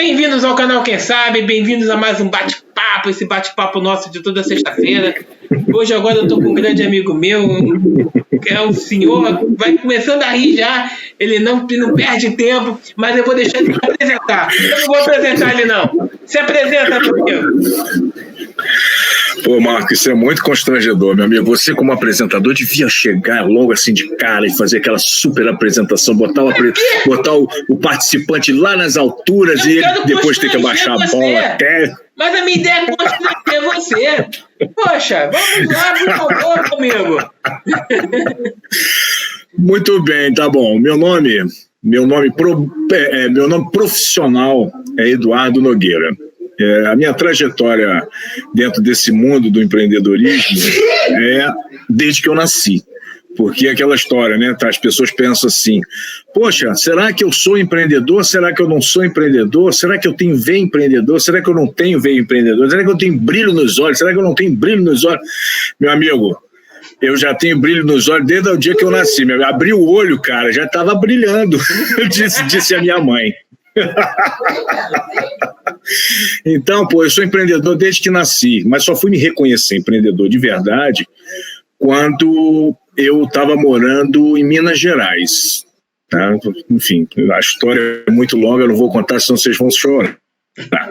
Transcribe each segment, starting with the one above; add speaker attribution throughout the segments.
Speaker 1: Bem-vindos ao canal Quem Sabe, bem-vindos a mais um bate-papo, esse bate-papo nosso de toda sexta-feira. Hoje agora eu tô com um grande amigo meu, que é o senhor, vai começando a rir já, ele não perde tempo, mas eu vou deixar ele se apresentar. Eu não vou apresentar ele não. Se apresenta, meu amigo.
Speaker 2: Pô, Marco, isso é muito constrangedor, meu amigo. Você, como apresentador, devia chegar logo assim de cara e fazer aquela super apresentação, botar o participante lá nas alturas e ele depois ter que abaixar a bola até.
Speaker 1: Mas a minha ideia é constranger você. Poxa, vamos lá, por favor, comigo.
Speaker 2: Muito bem, tá bom. Meu nome profissional é Eduardo Nogueira. A minha trajetória dentro desse mundo do empreendedorismo é desde que eu nasci. Porque é aquela história, né? As pessoas pensam assim, poxa, será que eu sou empreendedor? Será que eu não sou empreendedor? Será que eu tenho veia empreendedor? Será que eu não tenho veia empreendedor? Será que eu tenho brilho nos olhos? Será que eu não tenho brilho nos olhos? Meu amigo, eu já tenho brilho nos olhos desde o dia que eu nasci. Abri o olho, cara, já estava brilhando, disse a minha mãe. Então, eu sou empreendedor desde que nasci, mas só fui me reconhecer empreendedor de verdade quando eu estava morando em Minas Gerais. Tá? Enfim, a história é muito longa, eu não vou contar, senão vocês vão chorar. Tá.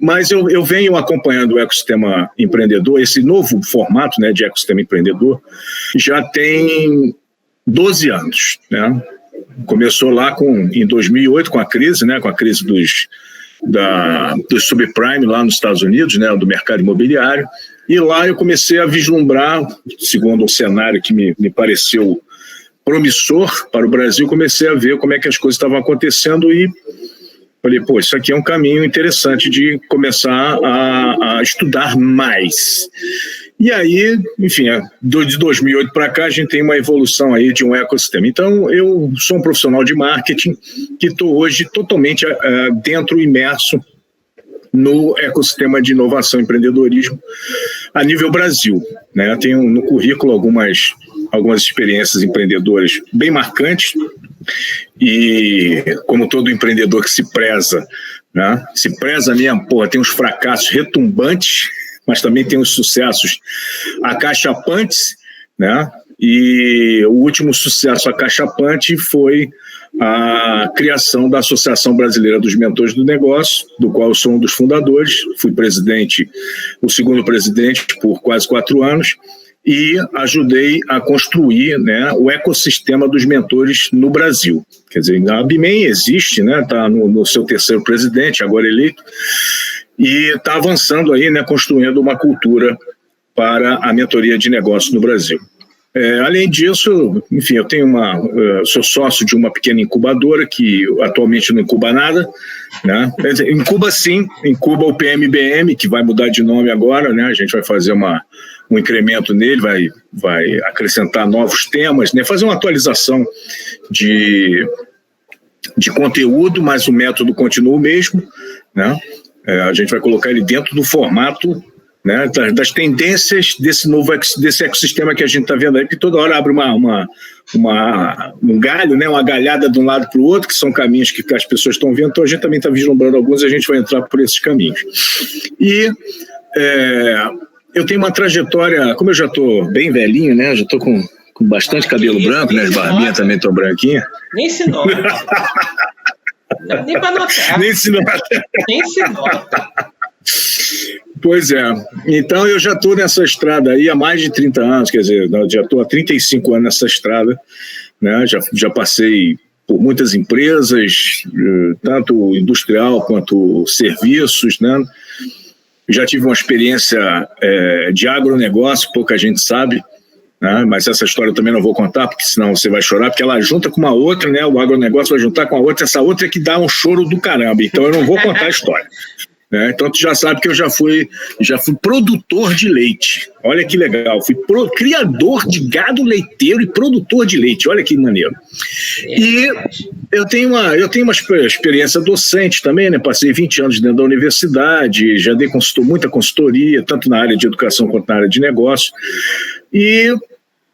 Speaker 2: Mas eu venho acompanhando o ecossistema empreendedor, esse novo formato, né, de ecossistema empreendedor, já tem 12 anos, né? Começou lá em 2008 com a crise, né, com a crise dos subprime lá nos Estados Unidos, né, do mercado imobiliário, e lá eu comecei a vislumbrar, segundo um cenário que me pareceu promissor para o Brasil, comecei a ver como é que as coisas estavam acontecendo e falei, isso aqui é um caminho interessante de começar a estudar mais. E aí, enfim, de 2008 para cá, a gente tem uma evolução aí de um ecossistema. Então, eu sou um profissional de marketing que estou hoje totalmente imerso no ecossistema de inovação e empreendedorismo a nível Brasil, né? Tenho no currículo algumas experiências empreendedoras bem marcantes e, como todo empreendedor que se preza, né? Se preza mesmo, tem uns fracassos retumbantes, mas também tem os sucessos acachapantes, né? E o último sucesso acachapante foi a criação da Associação Brasileira dos Mentores do Negócio, do qual eu sou um dos fundadores, fui o segundo presidente por quase 4 anos, e ajudei a construir, né, o ecossistema dos mentores no Brasil. Quer dizer, a ABMEM existe, né, está no seu 3º presidente, agora eleito, e está avançando aí, né, construindo uma cultura para a mentoria de negócio no Brasil. Além disso, enfim, eu sou sócio de uma pequena incubadora que atualmente não incuba nada, né? Incuba sim, incuba o PMBM, que vai mudar de nome agora, né? A gente vai fazer um incremento nele, vai acrescentar novos temas, né? Fazer uma atualização de conteúdo, mas o método continua o mesmo, né? A gente vai colocar ele dentro do formato, né, das tendências desse ecossistema que a gente está vendo aí, que toda hora abre um galho, né, uma galhada de um lado para o outro, que são caminhos que as pessoas estão vendo, então a gente também está vislumbrando alguns e a gente vai entrar por esses caminhos. E eu tenho uma trajetória, como eu já estou bem velhinho, né, já estou com bastante cabelo branco, né, as barbinhas também estão branquinhas.
Speaker 1: Nem se nota. Nem para notar.
Speaker 2: Nem se nota.
Speaker 1: Nem se nota.
Speaker 2: Pois é, então eu já estou nessa estrada aí há mais de 30 anos, quer dizer, já estou há 35 anos nessa estrada, né? Já passei por muitas empresas, tanto industrial quanto serviços, né? Já tive uma experiência de agronegócio, pouca gente sabe, né? Mas essa história eu também não vou contar, porque senão você vai chorar, porque ela junta com uma outra, né? O agronegócio vai juntar com a outra, essa outra é que dá um choro do caramba, então eu não vou contar a história. Então tu já sabe que eu já fui produtor de leite, olha que legal, fui criador de gado leiteiro e produtor de leite, olha que maneiro. E eu tenho uma experiência docente também, né? Passei 20 anos dentro da universidade, já dei muita consultoria, tanto na área de educação quanto na área de negócio, e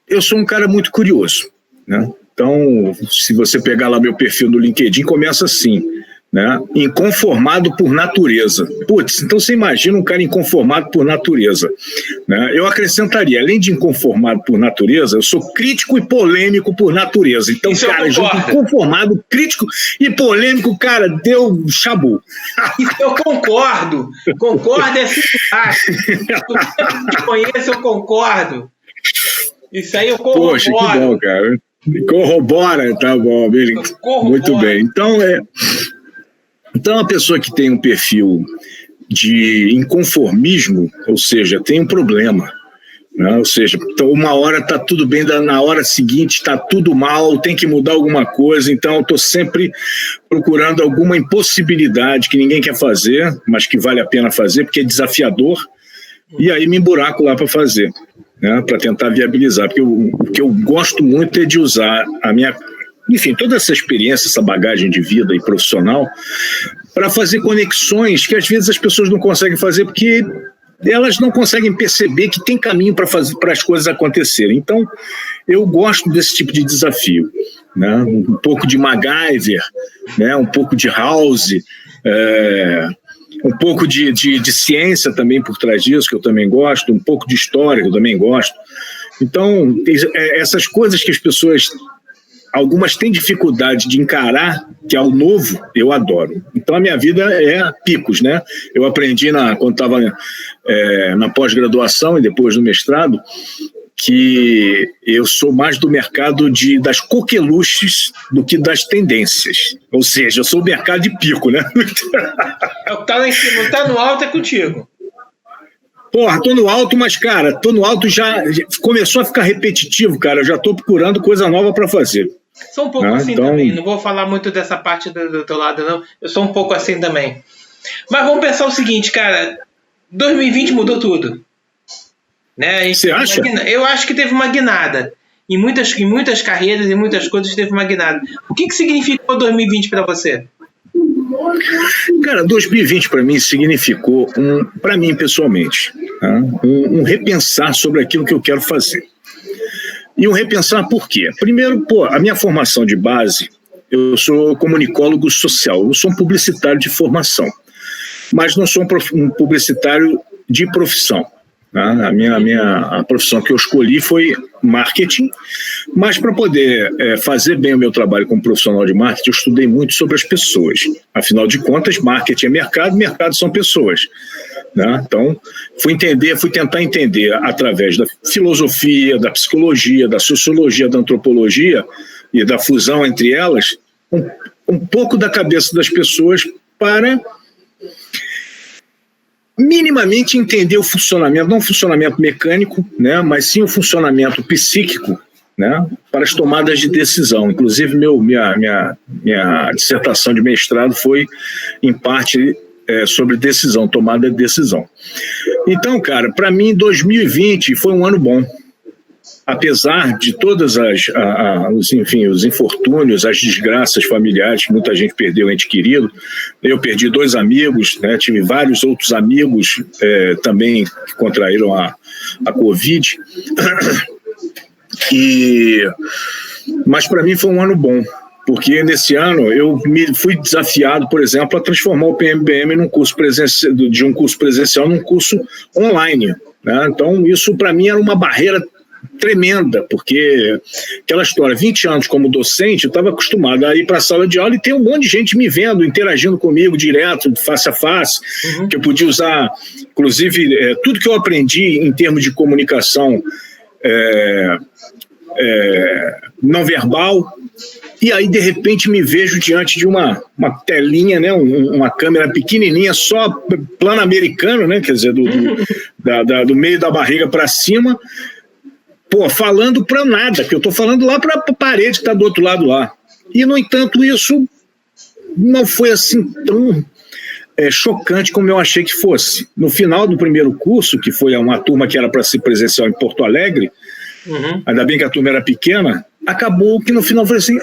Speaker 2: eu sou um cara muito curioso, né? Então, se você pegar lá meu perfil no LinkedIn, começa assim, né, inconformado por natureza. Putz, então você imagina um cara inconformado por natureza, né? Eu acrescentaria, além de inconformado por natureza, eu sou crítico e polêmico por natureza. Então,
Speaker 1: isso,
Speaker 2: cara, junto inconformado, crítico e polêmico, cara, deu chabu.
Speaker 1: Isso eu concordo é simpático. Eu te conheço, eu concordo. Isso aí eu corroboro.
Speaker 2: Poxa, que bom, cara. Corrobora, tá bom, beleza. Muito bem. Então, a pessoa que tem um perfil de inconformismo, ou seja, tem um problema, né? Ou seja, uma hora está tudo bem, na hora seguinte está tudo mal, tem que mudar alguma coisa, então eu estou sempre procurando alguma impossibilidade que ninguém quer fazer, mas que vale a pena fazer, porque é desafiador, e aí me emburaco lá para fazer, né? Para tentar viabilizar, porque o que eu gosto muito é de usar a minha... Enfim, toda essa experiência, essa bagagem de vida e profissional para fazer conexões que às vezes as pessoas não conseguem fazer porque elas não conseguem perceber que tem caminho para as coisas acontecerem. Então, eu gosto desse tipo de desafio, né? Um pouco de MacGyver, né? Um pouco de House, um pouco de ciência também por trás disso, que eu também gosto, um pouco de história, que eu também gosto. Então, essas coisas que as pessoas... Algumas têm dificuldade de encarar, que é o novo, eu adoro. Então, a minha vida é picos, né? Eu aprendi quando estava na pós-graduação e depois no mestrado, que eu sou mais do mercado das coqueluches do que das tendências. Ou seja, eu sou o mercado de pico, né?
Speaker 1: Tá lá em cima, tá no alto, é contigo.
Speaker 2: Porra, tô no alto, mas, cara, tô no alto já começou a ficar repetitivo, cara. Eu já tô procurando coisa nova para fazer.
Speaker 1: Sou um pouco assim também. Não vou falar muito dessa parte do teu lado, não. Eu sou um pouco assim também. Mas vamos pensar o seguinte, cara. 2020 mudou tudo. Né?
Speaker 2: Você acha?
Speaker 1: Eu acho que teve uma guinada. Em muitas carreiras, em muitas coisas, teve uma guinada. O que significou 2020 para você?
Speaker 2: Cara, 2020 para mim significou, para mim pessoalmente, um repensar sobre aquilo que eu quero fazer. E um repensar por quê? Primeiro, a minha formação de base, eu sou comunicólogo social, eu sou um publicitário de formação, mas não sou um publicitário de profissão. A profissão que eu escolhi foi marketing, mas para poder fazer bem o meu trabalho como profissional de marketing, eu estudei muito sobre as pessoas. Afinal de contas, marketing é mercado, mercado são pessoas. Né? Então, fui tentar entender através da filosofia, da psicologia, da sociologia, da antropologia e da fusão entre elas, um pouco da cabeça das pessoas para minimamente entender o funcionamento, não o funcionamento mecânico, né, mas sim o funcionamento psíquico, né, para as tomadas de decisão. Inclusive, minha dissertação de mestrado foi, em parte, sobre decisão, tomada de decisão. Então, cara, para mim, 2020 foi um ano bom. Apesar de todas os infortúnios, as desgraças familiares, muita gente perdeu ente querido, eu perdi 2 amigos, né, tive vários outros amigos também que contraíram a Covid, mas para mim foi um ano bom, porque nesse ano eu fui desafiado, por exemplo, a transformar o PMBM de um curso presencial num curso online, né? Então isso para mim era uma barreira tremenda, porque aquela história, 20 anos como docente, eu estava acostumado a ir para a sala de aula e ter um monte de gente me vendo, interagindo comigo direto, face a face, que eu podia usar, inclusive, tudo que eu aprendi em termos de comunicação não verbal, e aí de repente me vejo diante de uma telinha, né, uma câmera pequenininha, só plano americano, né, quer dizer, do meio da barriga para cima, falando para nada, que eu estou falando lá para a parede que está do outro lado lá. E, no entanto, isso não foi assim tão chocante como eu achei que fosse. No final do primeiro curso, que foi uma turma que era para ser presencial em Porto Alegre, ainda bem que a turma era pequena, acabou que no final foi assim,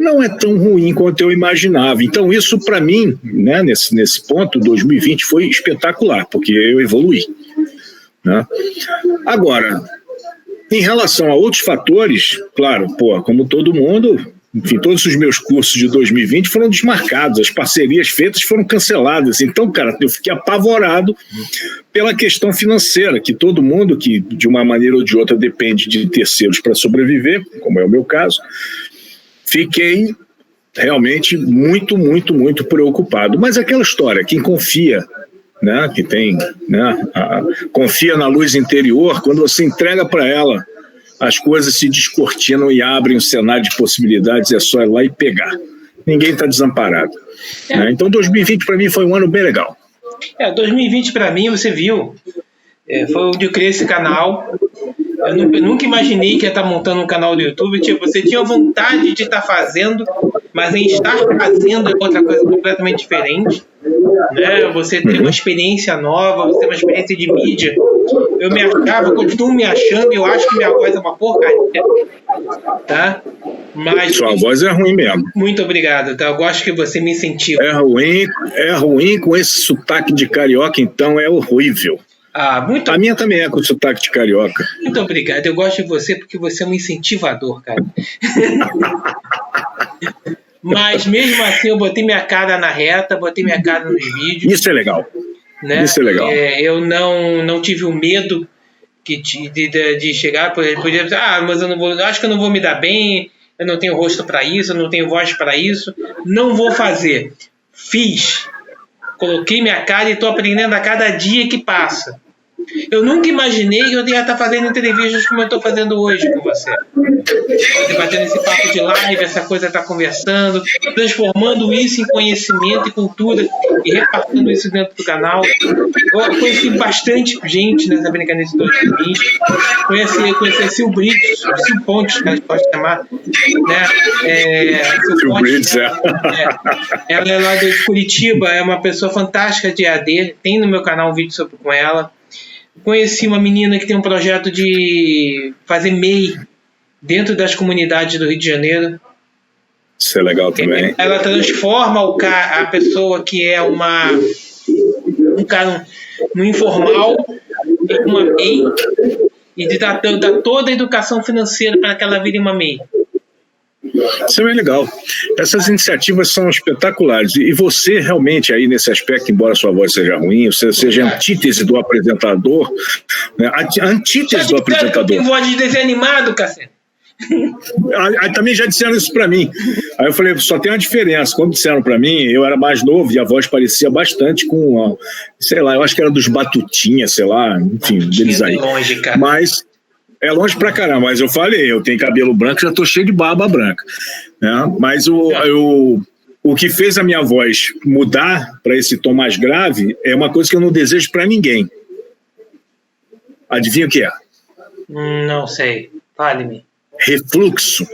Speaker 2: não é tão ruim quanto eu imaginava. Então isso para mim, né, nesse ponto, 2020 foi espetacular, porque eu evoluí. Né? Agora, em relação a outros fatores, claro, como todo mundo, enfim, todos os meus cursos de 2020 foram desmarcados, as parcerias feitas foram canceladas. Então, cara, eu fiquei apavorado pela questão financeira, que todo mundo que, de uma maneira ou de outra, depende de terceiros para sobreviver, como é o meu caso, fiquei realmente muito, muito, muito preocupado. Mas aquela história, quem confia, né, que tem, né, confia na luz interior, quando você entrega para ela, as coisas se descortinam e abrem um cenário de possibilidades, é só ir lá e pegar. Ninguém está desamparado. Né? Então, 2020 para mim foi um ano bem legal.
Speaker 1: 2020 para mim, você viu, foi onde eu criei esse canal. Eu nunca imaginei que ia estar montando um canal do YouTube. Tipo, você tinha vontade de estar fazendo, mas em estar fazendo é outra coisa completamente diferente. Né? Você tem uma experiência nova, você tem uma experiência de mídia. Eu me achava, eu continuo me achando, eu acho que minha voz é uma porcaria. Tá? Mas,
Speaker 2: sua voz é ruim mesmo.
Speaker 1: Muito obrigado, tá? Eu gosto que você me incentiva.
Speaker 2: É ruim com esse sotaque de carioca, então é horrível. A minha também é com sotaque de carioca.
Speaker 1: Muito obrigado, eu gosto de você porque você é um incentivador, cara. Mas mesmo assim eu botei minha cara na reta, botei minha cara nos vídeos.
Speaker 2: Isso é legal.
Speaker 1: Né?
Speaker 2: Isso é legal.
Speaker 1: Eu não tive o medo de chegar, podia dizer, mas acho que eu não vou me dar bem, eu não tenho rosto para isso, eu não tenho voz para isso, não vou fazer. Fiz. Coloquei minha cara e estou aprendendo a cada dia que passa. Eu nunca imaginei que eu ia estar fazendo entrevistas como eu estou fazendo hoje com você. Batendo esse papo de live, essa coisa está conversando, transformando isso em conhecimento e cultura e repartindo isso dentro do canal. Eu conheci bastante gente nessa brincadeira de 2020. Conheci a Sil Brits, Sil Pontes, que a gente pode chamar. Né?
Speaker 2: Sil Brits,
Speaker 1: ela é lá de Curitiba, é uma pessoa fantástica de AD. Tem no meu canal um vídeo com ela. Conheci uma menina que tem um projeto de fazer MEI dentro das comunidades do Rio de Janeiro.
Speaker 2: Isso é legal também.
Speaker 1: Ela transforma a pessoa que é um cara no informal em uma MEI e dá toda a educação financeira para que ela vire uma MEI.
Speaker 2: Isso é bem legal. Essas iniciativas são espetaculares. E você realmente aí nesse aspecto, embora sua voz seja ruim, você seja a antítese do apresentador, né? A antítese do apresentador.
Speaker 1: Tem voz de desenho animado, cacete.
Speaker 2: Aí também já disseram isso para mim. Aí eu falei, só tem uma diferença. Quando disseram para mim, eu era mais novo e a voz parecia bastante com, sei lá, eu acho que era dos Batutinha, sei lá, enfim, deles aí.
Speaker 1: Longe, cara.
Speaker 2: Mas é longe pra caramba, mas eu falei, eu tenho cabelo branco, já tô cheio de barba branca. Né? Mas o que fez a minha voz mudar para esse tom mais grave é uma coisa que eu não desejo para ninguém. Adivinha o que é?
Speaker 1: Não sei, fale-me.
Speaker 2: Refluxo.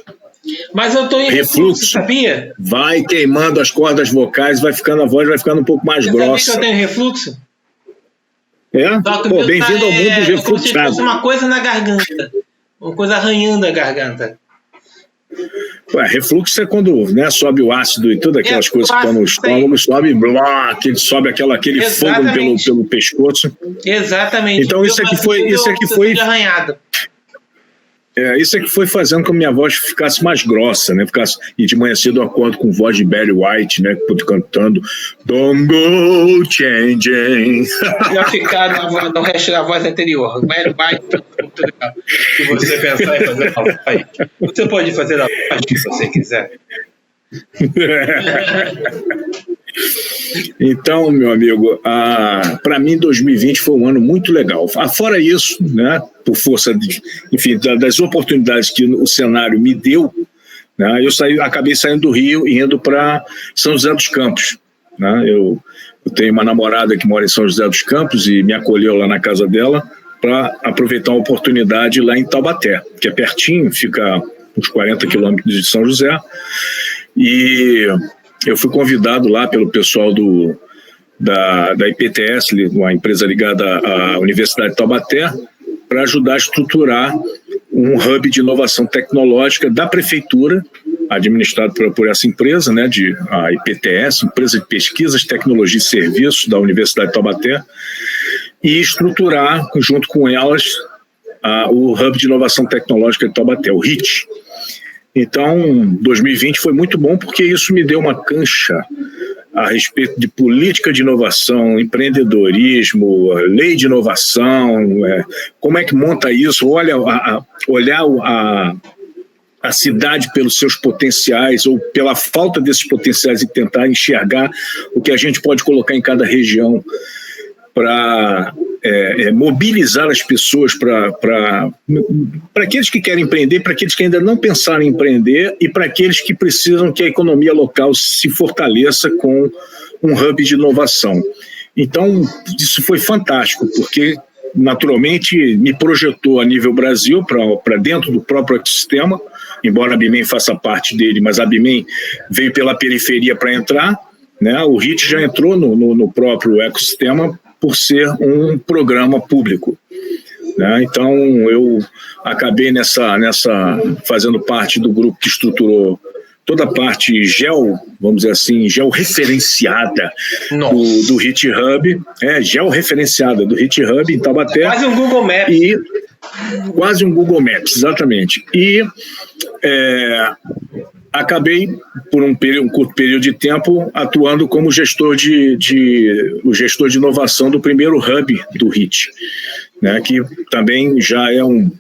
Speaker 1: Mas eu tô em refluxo, sabia?
Speaker 2: Vai queimando as cordas vocais, a voz vai ficando um pouco mais grossa.
Speaker 1: Sabia que eu tenho refluxo?
Speaker 2: Pô, bem-vindo ao mundo dos refluxados.
Speaker 1: Como se fosse uma coisa na garganta, uma coisa arranhando a garganta.
Speaker 2: Refluxo é quando, né, sobe o ácido e todas aquelas coisas que estão no estômago, sobe aquele fogo pelo pescoço.
Speaker 1: Exatamente.
Speaker 2: Então isso aqui foi arranhado. Isso é que foi fazendo com que a minha voz ficasse mais grossa, né? E de manhã cedo eu acordo com voz de Barry White, né? Cantando Don't Go Changing.
Speaker 1: Já ficar no resto da voz anterior. Barry White, se você pensar em fazer a voz, você pode fazer a voz que você quiser. Então, meu amigo, para mim 2020 foi um ano muito legal. Fora isso, né, por força das oportunidades que o cenário me deu, né, eu acabei saindo do Rio e indo para São José dos Campos. Né, eu tenho uma namorada que mora em São José dos Campos e me acolheu lá na casa dela para aproveitar uma oportunidade lá em Taubaté, que é pertinho, fica uns 40 quilômetros de São José. E eu fui convidado lá pelo pessoal da IPTS, uma empresa ligada à Universidade de Taubaté, para ajudar a estruturar um hub de inovação tecnológica da prefeitura, administrado por essa empresa, né, a IPTS, Empresa de Pesquisas, Tecnologia e Serviços da Universidade de Taubaté, e estruturar, junto com elas, o Hub de Inovação Tecnológica de Taubaté, o HIT.
Speaker 2: Então, 2020 foi muito bom porque isso me deu uma cancha a respeito de política de inovação, empreendedorismo, lei de inovação, como é que monta isso, olhar a cidade pelos seus potenciais ou pela falta desses potenciais e tentar enxergar o que a gente pode colocar em cada região para mobilizar as pessoas para aqueles que querem empreender, para aqueles que ainda não pensaram em empreender e para aqueles que precisam que a economia local se fortaleça com um hub de inovação. Então, isso foi fantástico, porque naturalmente me projetou a nível Brasil para dentro do próprio ecossistema, embora a Bimen faça parte dele, mas a Bimen veio pela periferia para entrar, né? O HIT já entrou no próprio ecossistema por ser um programa público, né? Então eu acabei fazendo parte do grupo que estruturou toda a parte vamos dizer assim, georreferenciada do HIT Hub, georreferenciada do HIT Hub em Taubaté.
Speaker 1: Quase um Google Maps.
Speaker 2: Quase um Google Maps, exatamente. E acabei, por um curto período de tempo, atuando como gestor de inovação do primeiro hub do HIT, né, que também já é um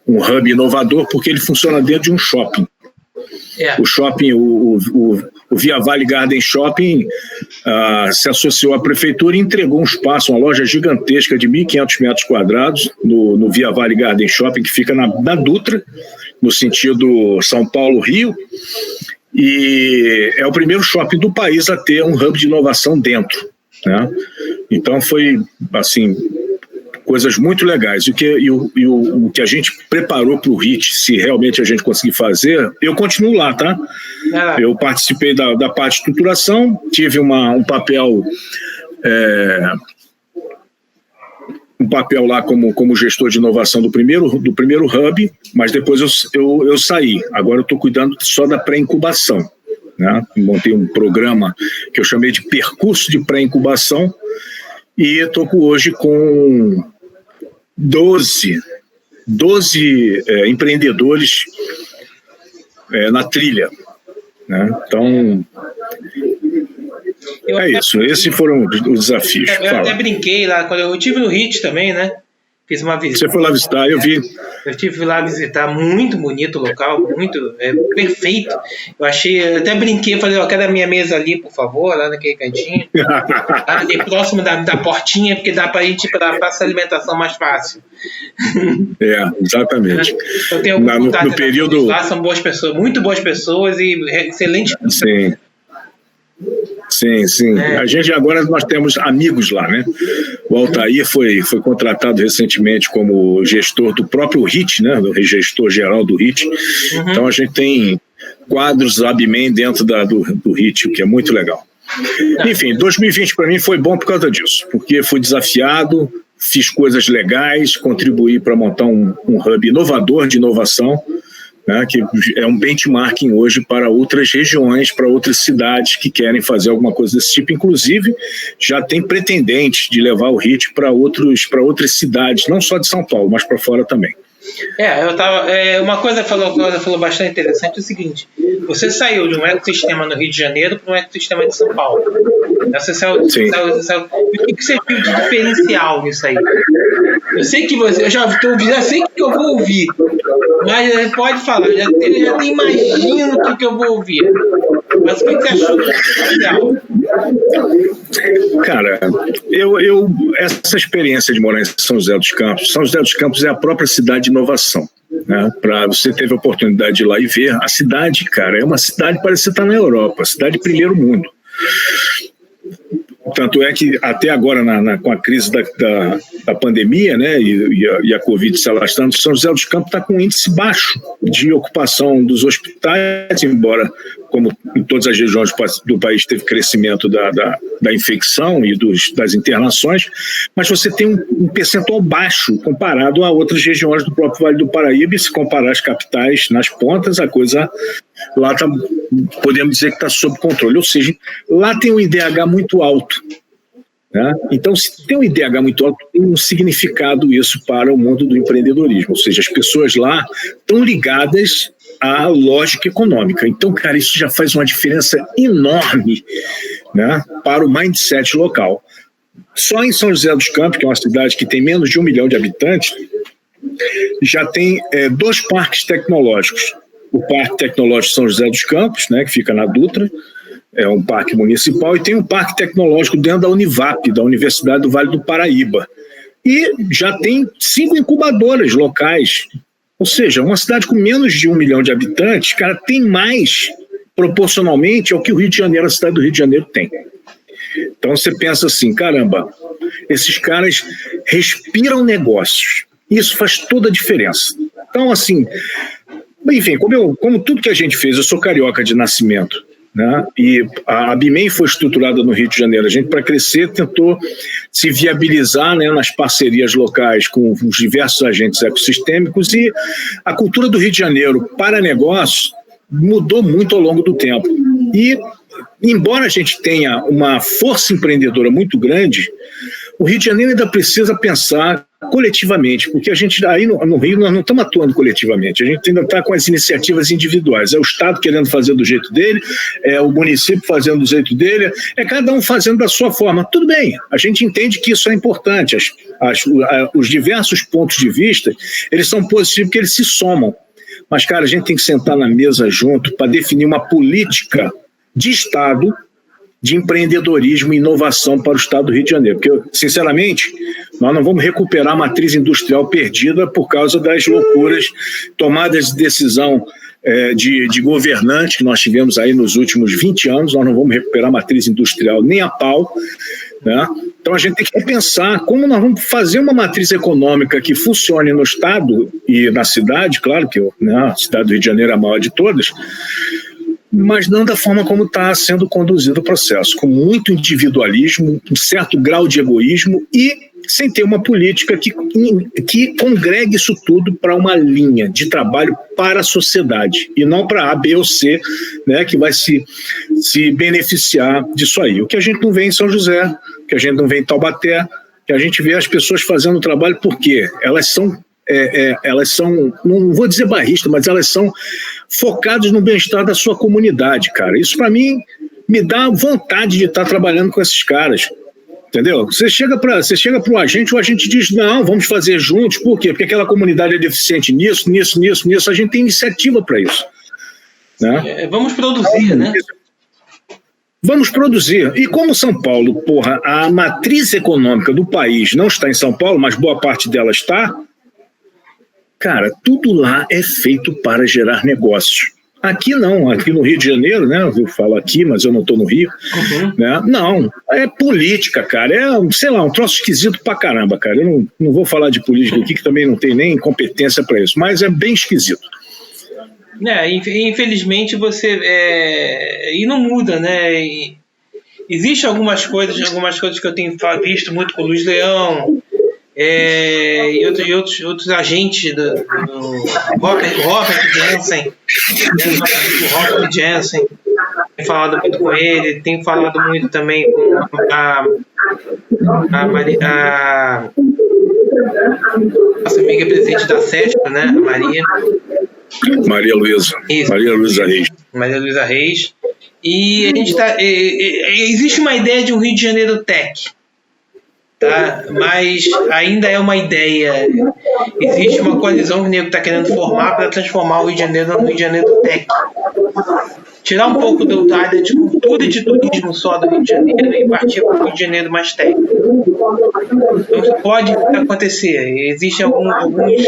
Speaker 2: hub inovador, porque ele funciona dentro de um shopping. O shopping, o Via Vale Garden Shopping, se associou à prefeitura e entregou um espaço, uma loja gigantesca de 1.500 metros quadrados no Via Vale Garden Shopping, que fica na Dutra, no sentido São Paulo-Rio, e é o primeiro shopping do país a ter um hub de inovação dentro, né? Então foi, assim, coisas muito legais. O que a gente preparou para o HIT, se realmente a gente conseguir fazer, eu continuo lá, tá? Eu participei da parte de estruturação, tive um papel lá como gestor de inovação do primeiro hub, mas depois eu saí. Agora eu estou cuidando só da pré-incubação, né? Montei um programa que eu chamei de percurso de pré-incubação e estou hoje com 12 empreendedores na trilha, né? Então, isso. Esses foram os desafios.
Speaker 1: Eu até brinquei lá, quando eu estive no HIT também, né? Fiz uma visita.
Speaker 2: Você foi lá visitar, eu vi.
Speaker 1: Eu estive lá visitar, muito bonito o local, muito perfeito. Eu até brinquei, falei, quero a minha mesa ali, por favor, lá naquele cantinho. Ali próximo da portinha, porque dá pra gente ir para essa alimentação mais fácil.
Speaker 2: Exatamente.
Speaker 1: Eu tenho no período lá, são boas pessoas, muito boas pessoas e excelentes.
Speaker 2: Sim. Nós temos amigos lá, né? O Altair foi contratado recentemente como gestor do próprio HIT, né? Do gestor geral do HIT. Então a gente tem quadros Abimen dentro do HIT, o que é muito legal. Enfim, 2020 para mim foi bom por causa disso, porque fui desafiado, fiz coisas legais, contribuí para montar um hub inovador de inovação, né, que é um benchmarking hoje para outras regiões, para outras cidades que querem fazer alguma coisa desse tipo. Inclusive, já tem pretendentes de levar o HIT para outras cidades, não só de São Paulo, mas para fora também.
Speaker 1: Uma coisa que falou bastante interessante é o seguinte: você saiu de um ecossistema no Rio de Janeiro para um ecossistema de São Paulo. Você saiu. O que você viu de diferencial nisso aí? Eu sei que eu já sei o que eu vou ouvir, mas pode falar, eu já até imagino o que eu vou ouvir. Mas o que você achou do diferencial?
Speaker 2: Cara, essa experiência de morar em São José dos Campos é a própria cidade de inovação, né? Você teve a oportunidade de ir lá e ver a cidade, cara, é uma cidade que parece que você está na Europa, cidade de primeiro mundo. Tanto é que até agora, com a crise da pandemia, né, e a Covid se alastrando, São José dos Campos está com um índice baixo de ocupação dos hospitais, embora, como em todas as regiões do país, teve crescimento da infecção e das internações, mas você tem um percentual baixo comparado a outras regiões do próprio Vale do Paraíba, e se comparar as capitais nas pontas, a coisa lá está, podemos dizer que está sob controle, ou seja, lá tem um IDH muito alto, né? Então, se tem um IDH muito alto, tem um significado isso para o mundo do empreendedorismo, ou seja, as pessoas lá estão ligadas à lógica econômica. Então, cara, isso já faz uma diferença enorme, né, para o mindset local. Só em São José dos Campos, que é uma cidade que tem menos de 1 milhão de habitantes, já tem 2 parques tecnológicos. O Parque Tecnológico São José dos Campos, né, que fica na Dutra, é um parque municipal, e tem um parque tecnológico dentro da Univap, da Universidade do Vale do Paraíba. E já tem 5 incubadoras locais. Ou seja, uma cidade com menos de 1 milhão de habitantes, cara, tem mais proporcionalmente ao que o Rio de Janeiro, a cidade do Rio de Janeiro tem. Então você pensa assim, caramba, esses caras respiram negócios. Isso faz toda a diferença. Então, assim, enfim, como tudo que a gente fez, eu sou carioca de nascimento, né? E a Bimem foi estruturada no Rio de Janeiro. A gente, para crescer, tentou se viabilizar, né, nas parcerias locais com os diversos agentes ecossistêmicos, e a cultura do Rio de Janeiro para negócios mudou muito ao longo do tempo. E, embora a gente tenha uma força empreendedora muito grande, o Rio de Janeiro ainda precisa pensar coletivamente, porque a gente aí no Rio nós não estamos atuando coletivamente, a gente ainda está com as iniciativas individuais, é o Estado querendo fazer do jeito dele, é o município fazendo do jeito dele, é cada um fazendo da sua forma. Tudo bem, a gente entende que isso é importante, os diversos pontos de vista, eles são positivos porque eles se somam, mas, cara, a gente tem que sentar na mesa junto para definir uma política de Estado de empreendedorismo e inovação para o Estado do Rio de Janeiro. Porque, sinceramente, nós não vamos recuperar a matriz industrial perdida por causa das loucuras, tomadas de decisão de governantes que nós tivemos aí nos últimos 20 anos. Nós não vamos recuperar a matriz industrial nem a pau, né? Então a gente tem que repensar como nós vamos fazer uma matriz econômica que funcione no Estado e na cidade, claro que, né, a cidade do Rio de Janeiro é a maior de todas, mas não da forma como está sendo conduzido o processo, com muito individualismo, um certo grau de egoísmo e sem ter uma política que congregue isso tudo para uma linha de trabalho para a sociedade e não para A, B ou C, né, que vai se beneficiar disso aí. O que a gente não vê em São José, o que a gente não vê em Taubaté, que a gente vê as pessoas fazendo o trabalho porque elas são, não vou dizer bairristas, mas elas são focadas no bem-estar da sua comunidade, cara. Isso, para mim, me dá vontade de estar trabalhando com esses caras, entendeu? Você chega para o agente diz, não, vamos fazer juntos. Por quê? Porque aquela comunidade é deficiente nisso, a gente tem iniciativa para isso, né?
Speaker 1: Vamos produzir, né?
Speaker 2: Vamos produzir. E como São Paulo, porra, a matriz econômica do país não está em São Paulo, mas boa parte dela está, cara, tudo lá é feito para gerar negócios. Aqui não, aqui no Rio de Janeiro, né? Eu falo aqui, mas eu não estou no Rio. Uhum. Né? Não, é política, cara. É, sei lá, um troço esquisito pra caramba, cara. Eu não vou falar de política aqui, que também não tem nem competência para isso, mas é bem esquisito.
Speaker 1: Infelizmente você... E não muda, né? Existem algumas coisas que eu tenho visto muito com o Luiz Leão, e outros agentes do Robert Jensen, tem falado muito com ele, tem falado muito também com a nossa amiga presidente da SESP, né, a Maria Luísa Reis. Maria Luísa Reis. E a gente existe uma ideia de um Rio de Janeiro Tech, tá? Mas ainda é uma ideia. Existe uma coalizão que o nego está querendo formar para transformar o Rio de Janeiro no Rio de Janeiro Tech. Tirar um pouco da área de cultura e de turismo só do Rio de Janeiro e partir para o Rio de Janeiro mais técnico. Então isso pode acontecer. Existem alguns coisas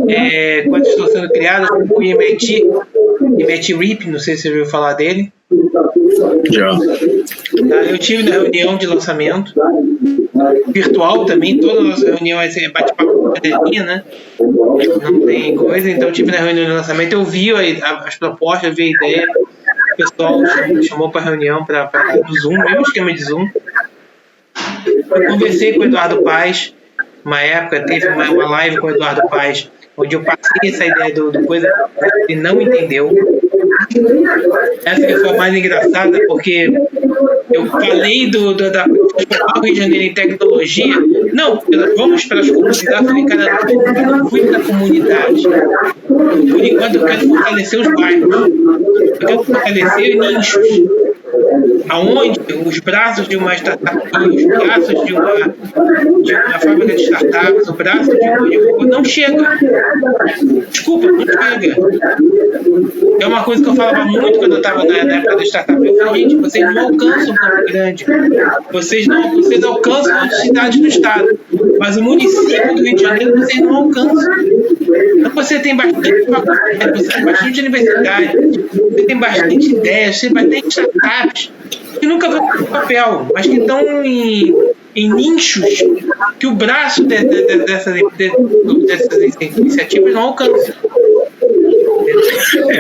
Speaker 1: que estão sendo criadas, como o MIT RIP, não sei se você ouviu falar dele.
Speaker 2: Já.
Speaker 1: Eu tive na reunião de lançamento virtual também, toda a nossa reunião é bate-papo com a cadelinha, né? Não tem coisa, então eu tive na reunião de lançamento, eu vi as propostas, eu vi a ideia, o pessoal chamou para reunião do Zoom, mesmo esquema de Zoom. Eu conversei com o Eduardo Paes, uma época teve uma live com o Eduardo Paes, onde eu passei essa ideia do coisa, ele não entendeu. Essa que foi a mais engraçada, porque eu falei da Rio de Janeiro em tecnologia. Não, vamos para as comunidades. Eu falei, cara, eu fui para a comunidade. Por enquanto, eu quero fortalecer os bairros. Eu quero fortalecer nichos. Aonde os braços de uma startup, os braços de uma fábrica de startups, o braço de não chega. Desculpa, não chega. É uma coisa que eu falava muito quando eu estava na época da startup. Eu falei, gente, vocês não alcançam o Campo Grande. Vocês alcançam outras cidades do estado. Mas o município do Rio de Janeiro vocês não alcançam. Então você tem bastante faculdade, você tem bastante universidade, você tem bastante ideias, você tem startups que nunca vão ter papel, mas que estão em nichos que o braço dessas iniciativas não alcança.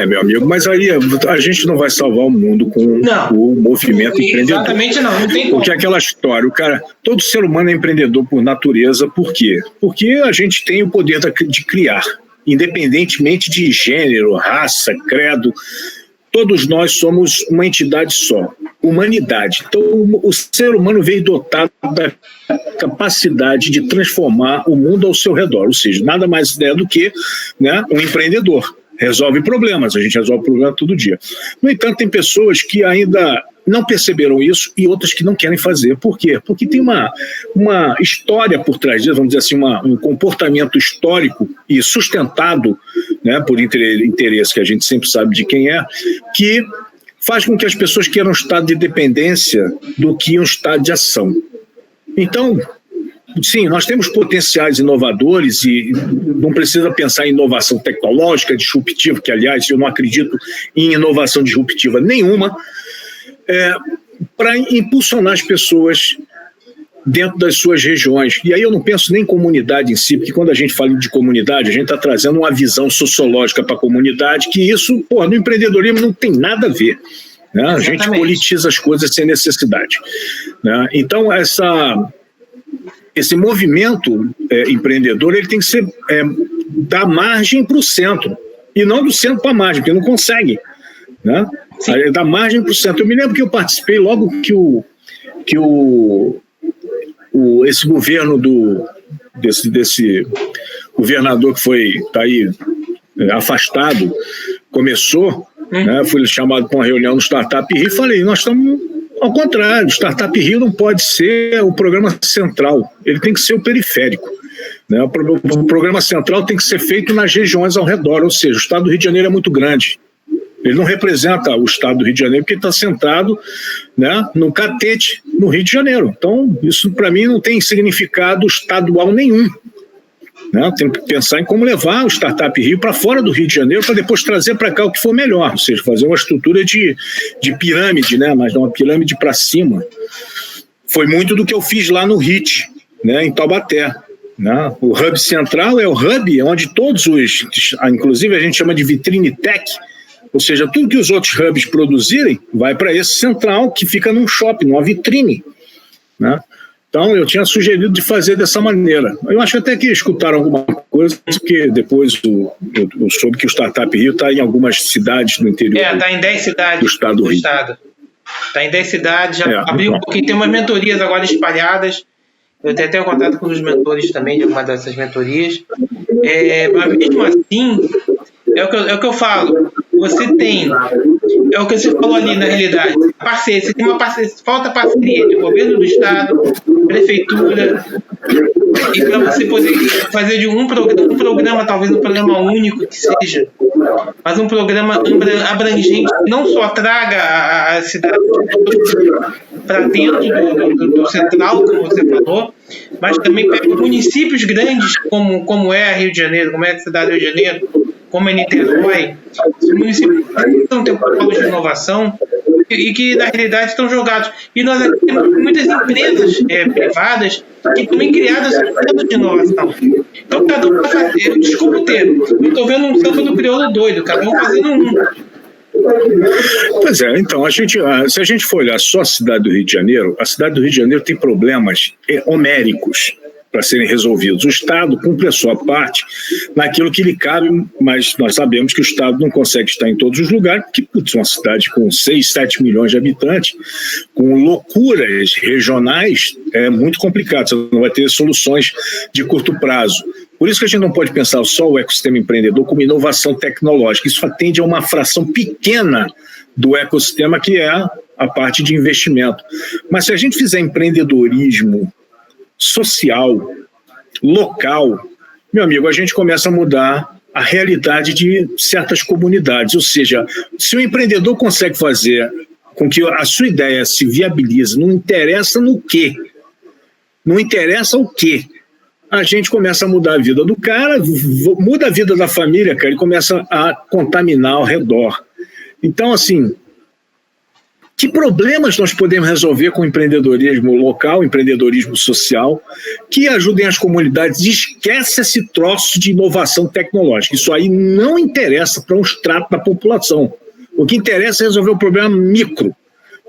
Speaker 2: Meu amigo, mas aí a gente não vai salvar o mundo com o movimento empreendedor.
Speaker 1: Exatamente não tem como.
Speaker 2: Porque aquela história, todo ser humano é empreendedor por natureza, por quê? Porque a gente tem o poder de criar, independentemente de gênero, raça, credo. Todos nós somos uma entidade só, humanidade. Então, o ser humano veio dotado da capacidade de transformar o mundo ao seu redor, ou seja, nada mais é do que um empreendedor. Resolve problemas, a gente resolve problemas todo dia. No entanto, tem pessoas que ainda não perceberam isso e outras que não querem fazer. Por quê? Porque tem uma história por trás disso, vamos dizer assim, um comportamento histórico e sustentado por interesse, que a gente sempre sabe de quem é, que faz com que as pessoas queiram um estado de dependência do que um estado de ação. Então, sim, nós temos potenciais inovadores e não precisa pensar em inovação tecnológica, disruptiva, que, aliás, eu não acredito em inovação disruptiva nenhuma, para impulsionar as pessoas dentro das suas regiões. E aí eu não penso nem em comunidade em si, porque quando a gente fala de comunidade, a gente está trazendo uma visão sociológica para a comunidade, que isso, no empreendedorismo não tem nada a ver. A gente politiza as coisas sem necessidade. Então, esse movimento empreendedor ele tem que ser da margem para o centro, e não do centro para a margem, porque não consegue. Da margem para o centro. Eu me lembro que eu participei logo que esse governo desse governador que está aí afastado, começou, fui chamado para uma reunião no Startup Rio e falei, nós estamos ao contrário, o Startup Rio não pode ser o programa central, ele tem que ser o periférico. O programa central tem que ser feito nas regiões ao redor, ou seja, o estado do Rio de Janeiro é muito grande. Ele não representa o estado do Rio de Janeiro porque ele está centrado no catete no Rio de Janeiro. Então, isso para mim não tem significado estadual nenhum. Tem que pensar em como levar o Startup Rio para fora do Rio de Janeiro para depois trazer para cá o que for melhor, ou seja, fazer uma estrutura de pirâmide, mas não uma pirâmide para cima. Foi muito do que eu fiz lá no HIT, em Taubaté. O Hub Central é o hub onde todos inclusive a gente chama de vitrine tech, ou seja, tudo que os outros hubs produzirem vai para esse central que fica num shopping, numa vitrine. Então, eu tinha sugerido de fazer dessa maneira. Eu acho até que escutaram alguma coisa, porque depois eu soube que o Startup Rio está em algumas cidades do interior.
Speaker 1: Está em 10 cidades
Speaker 2: do estado do Rio.
Speaker 1: Está em 10 cidades, já abriu um pouquinho, tem umas mentorias agora espalhadas. Eu tenho até o contato com os mentores também, de alguma dessas mentorias. Mas mesmo assim, é o que eu falo. Você tem, é o que você falou ali na realidade, parceria, você tem uma parceria, falta parceria de governo do estado, prefeitura, e para você poder fazer de um programa, talvez um programa único que seja, mas um programa abrangente, que não só traga a cidade para dentro do central, como você falou, mas também pega municípios grandes, como é Rio de Janeiro, como é a cidade do Rio de Janeiro, como é Niterói, os municípios não têm protocolos de inovação e que, na realidade, estão jogados. E nós aqui temos muitas empresas privadas que também criadas protocolos de inovação. Então, cada um vai fazer, desculpa o termo, eu estou vendo um samba do crioulo doido, cada um fazendo um.
Speaker 2: Pois é, então, se a gente for olhar só a cidade do Rio de Janeiro, a cidade do Rio de Janeiro tem problemas homéricos. para serem resolvidos. O Estado cumpre a sua parte naquilo que lhe cabe, mas nós sabemos que o Estado não consegue estar em todos os lugares, porque uma cidade com 6, 7 milhões de habitantes, com loucuras regionais, é muito complicado, você não vai ter soluções de curto prazo. Por isso que a gente não pode pensar só o ecossistema empreendedor como inovação tecnológica. Isso atende a uma fração pequena do ecossistema, que é a parte de investimento. Mas se a gente fizer empreendedorismo social, local, meu amigo, a gente começa a mudar a realidade de certas comunidades. Ou seja, se o empreendedor consegue fazer com que a sua ideia se viabilize, não interessa no quê, não interessa o quê, a gente começa a mudar a vida do cara, muda a vida da família, cara, e começa a contaminar ao redor. Então, assim, que problemas nós podemos resolver com o empreendedorismo local, empreendedorismo social, que ajudem as comunidades? Esquece esse troço de inovação tecnológica. Isso aí não interessa para um extrato da população. O que interessa é resolver o problema micro,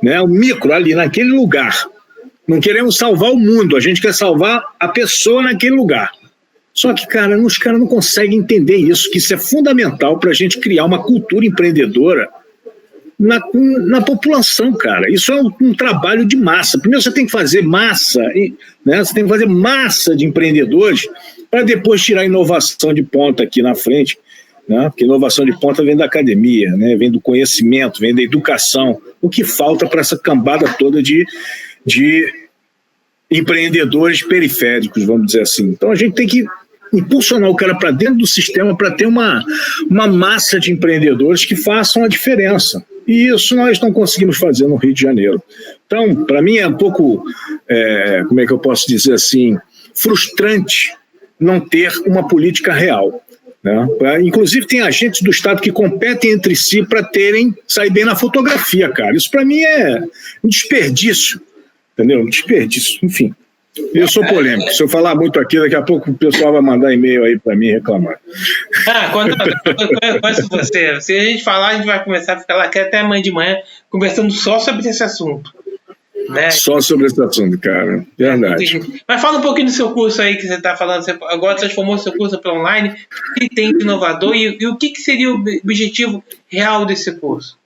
Speaker 2: né? O micro ali, naquele lugar. Não queremos salvar o mundo, a gente quer salvar a pessoa naquele lugar. Só que, cara, os caras não conseguem entender isso, que isso é fundamental para a gente criar uma cultura empreendedora na população, cara. Isso é um trabalho de massa. Primeiro você tem que fazer massa, né? Você tem que fazer massa de empreendedores para depois tirar a inovação de ponta aqui na frente, né? Porque inovação de ponta vem da academia, né? Vem do conhecimento, vem da educação. O que falta para essa cambada toda de empreendedores periféricos, vamos dizer assim. Então a gente tem que impulsionar o cara para dentro do sistema para ter uma massa de empreendedores que façam a diferença. E isso nós não conseguimos fazer no Rio de Janeiro. Então, para mim é um pouco, como é que eu posso dizer assim, frustrante não ter uma política real, né? Inclusive tem agentes do Estado que competem entre si para sair bem na fotografia, cara. Isso para mim é um desperdício, entendeu? Um desperdício, enfim. Eu sou polêmico. Se eu falar muito aqui, daqui a pouco o pessoal vai mandar e-mail aí para mim reclamar.
Speaker 1: Quando eu conheço você, se a gente falar, a gente vai começar a ficar lá até amanhã de manhã conversando só sobre esse assunto, né? Só sobre esse assunto, cara. Verdade. Mas fala um pouquinho do seu curso aí que você está falando. Você agora transformou seu curso para online. O que tem de inovador e o que seria o objetivo real desse curso?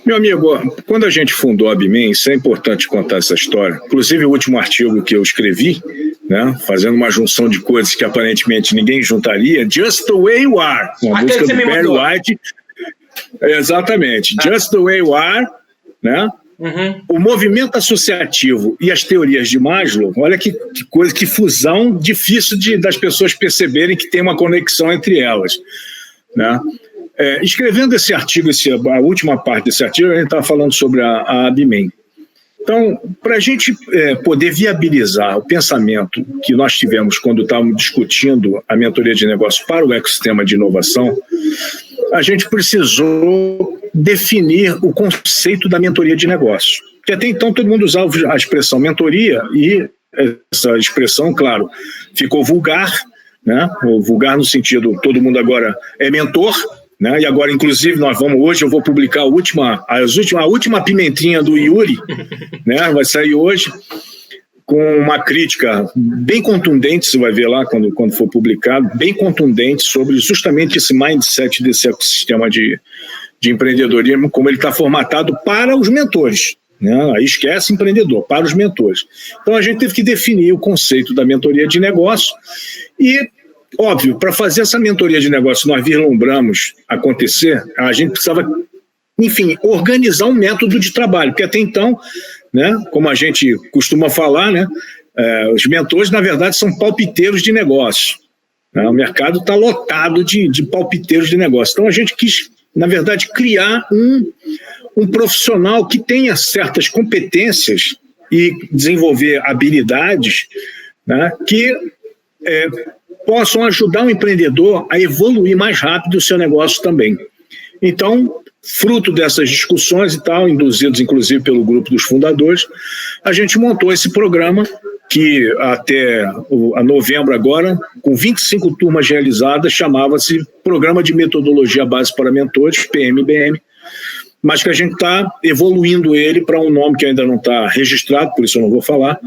Speaker 2: Meu amigo, quando a gente fundou a Abimen, isso é importante contar essa história. Inclusive o último artigo que eu escrevi, né, fazendo uma junção de coisas que aparentemente ninguém juntaria, Just the Way You Are, uma música do Barry White. Exatamente, Just the Way You Are, né? Uhum. O movimento associativo e as teorias de Maslow, olha que coisa, que fusão difícil das pessoas perceberem que tem uma conexão entre elas, né? Escrevendo esse artigo, a última parte desse artigo, a gente estava falando sobre a Abimen. Então, para a gente poder viabilizar o pensamento que nós tivemos quando estávamos discutindo a mentoria de negócio para o ecossistema de inovação, a gente precisou definir o conceito da mentoria de negócio. Porque até então todo mundo usava a expressão mentoria e essa expressão, claro, ficou vulgar, né? Vulgar no sentido, todo mundo agora é mentor, né? E agora, inclusive, hoje eu vou publicar a última pimentinha do Yuri, né? Vai sair hoje com uma crítica bem contundente, você vai ver lá quando for publicado, bem contundente sobre justamente esse mindset desse ecossistema de empreendedorismo, como ele está formatado para os mentores, né? Aí esquece empreendedor, para os mentores. Então a gente teve que definir o conceito da mentoria de negócio e, óbvio, para fazer essa mentoria de negócio nós vislumbramos acontecer, a gente precisava, enfim, organizar um método de trabalho, porque até então, né, como a gente costuma falar, né, os mentores, na verdade, são palpiteiros de negócio, né? O mercado está lotado de palpiteiros de negócio. Então a gente quis, na verdade, criar um profissional que tenha certas competências e desenvolver habilidades, né, que possam ajudar o empreendedor a evoluir mais rápido o seu negócio também. Então, fruto dessas discussões e tal, induzidos inclusive pelo grupo dos fundadores, a gente montou esse programa que até a novembro agora, com 25 turmas realizadas, chamava-se Programa de Metodologia Base para Mentores, PMBM, mas que a gente está evoluindo ele para um nome que ainda não está registrado, por isso eu não vou falar,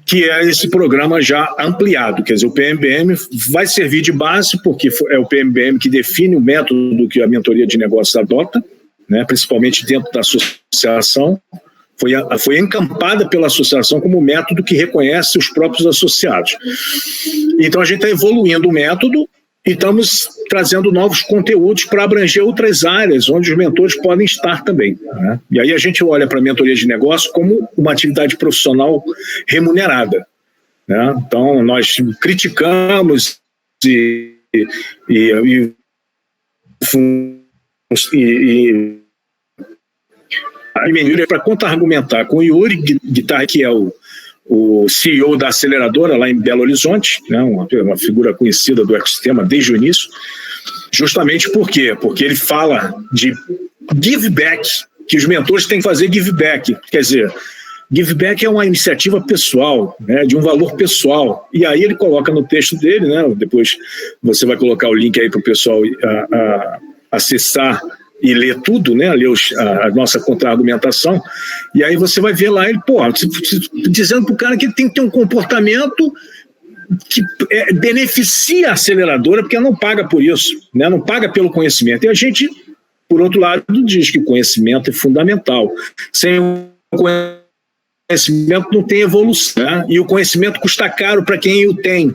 Speaker 2: que é esse programa já ampliado. Quer dizer, o PMBM vai servir de base, porque é o PMBM que define o método que a mentoria de negócios adota, né, principalmente dentro da associação. Foi encampada pela associação como método que reconhece os próprios associados. Então, a gente está evoluindo o método e estamos trazendo novos conteúdos para abranger outras áreas onde os mentores podem estar também, né? E aí a gente olha para a mentoria de negócio como uma atividade profissional remunerada, né? Então, nós criticamos e para contra-argumentar com o Yuri Guitarra, que é o CEO da aceleradora lá em Belo Horizonte, né, uma figura conhecida do ecossistema desde o início, justamente por quê? Porque ele fala de give back, que os mentores têm que fazer give back, quer dizer, give back é uma iniciativa pessoal, né, de um valor pessoal, e aí ele coloca no texto dele, né, depois você vai colocar o link aí para o pessoal acessar e ler tudo, né, ler a nossa contra-argumentação, e aí você vai ver lá ele, dizendo para o cara que ele tem que ter um comportamento que beneficia a aceleradora, porque ela não paga por isso, né, não paga pelo conhecimento. E a gente, por outro lado, diz que o conhecimento é fundamental. Sem o conhecimento não tem evolução, né? E o conhecimento custa caro para quem o tem.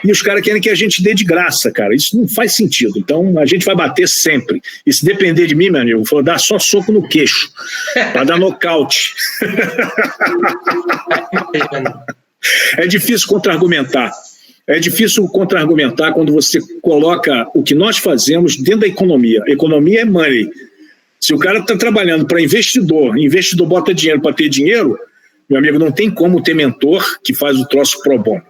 Speaker 2: E os caras querem que a gente dê de graça, cara. Isso não faz sentido. Então, a gente vai bater sempre. E se depender de mim, meu amigo, vou dar só soco no queixo, para dar nocaute. É difícil contra-argumentar. É difícil contra-argumentar quando você coloca o que nós fazemos dentro da economia. Economia é money. Se o cara está trabalhando para investidor bota dinheiro para ter dinheiro, meu amigo, não tem como ter mentor que faz o troço pro bono.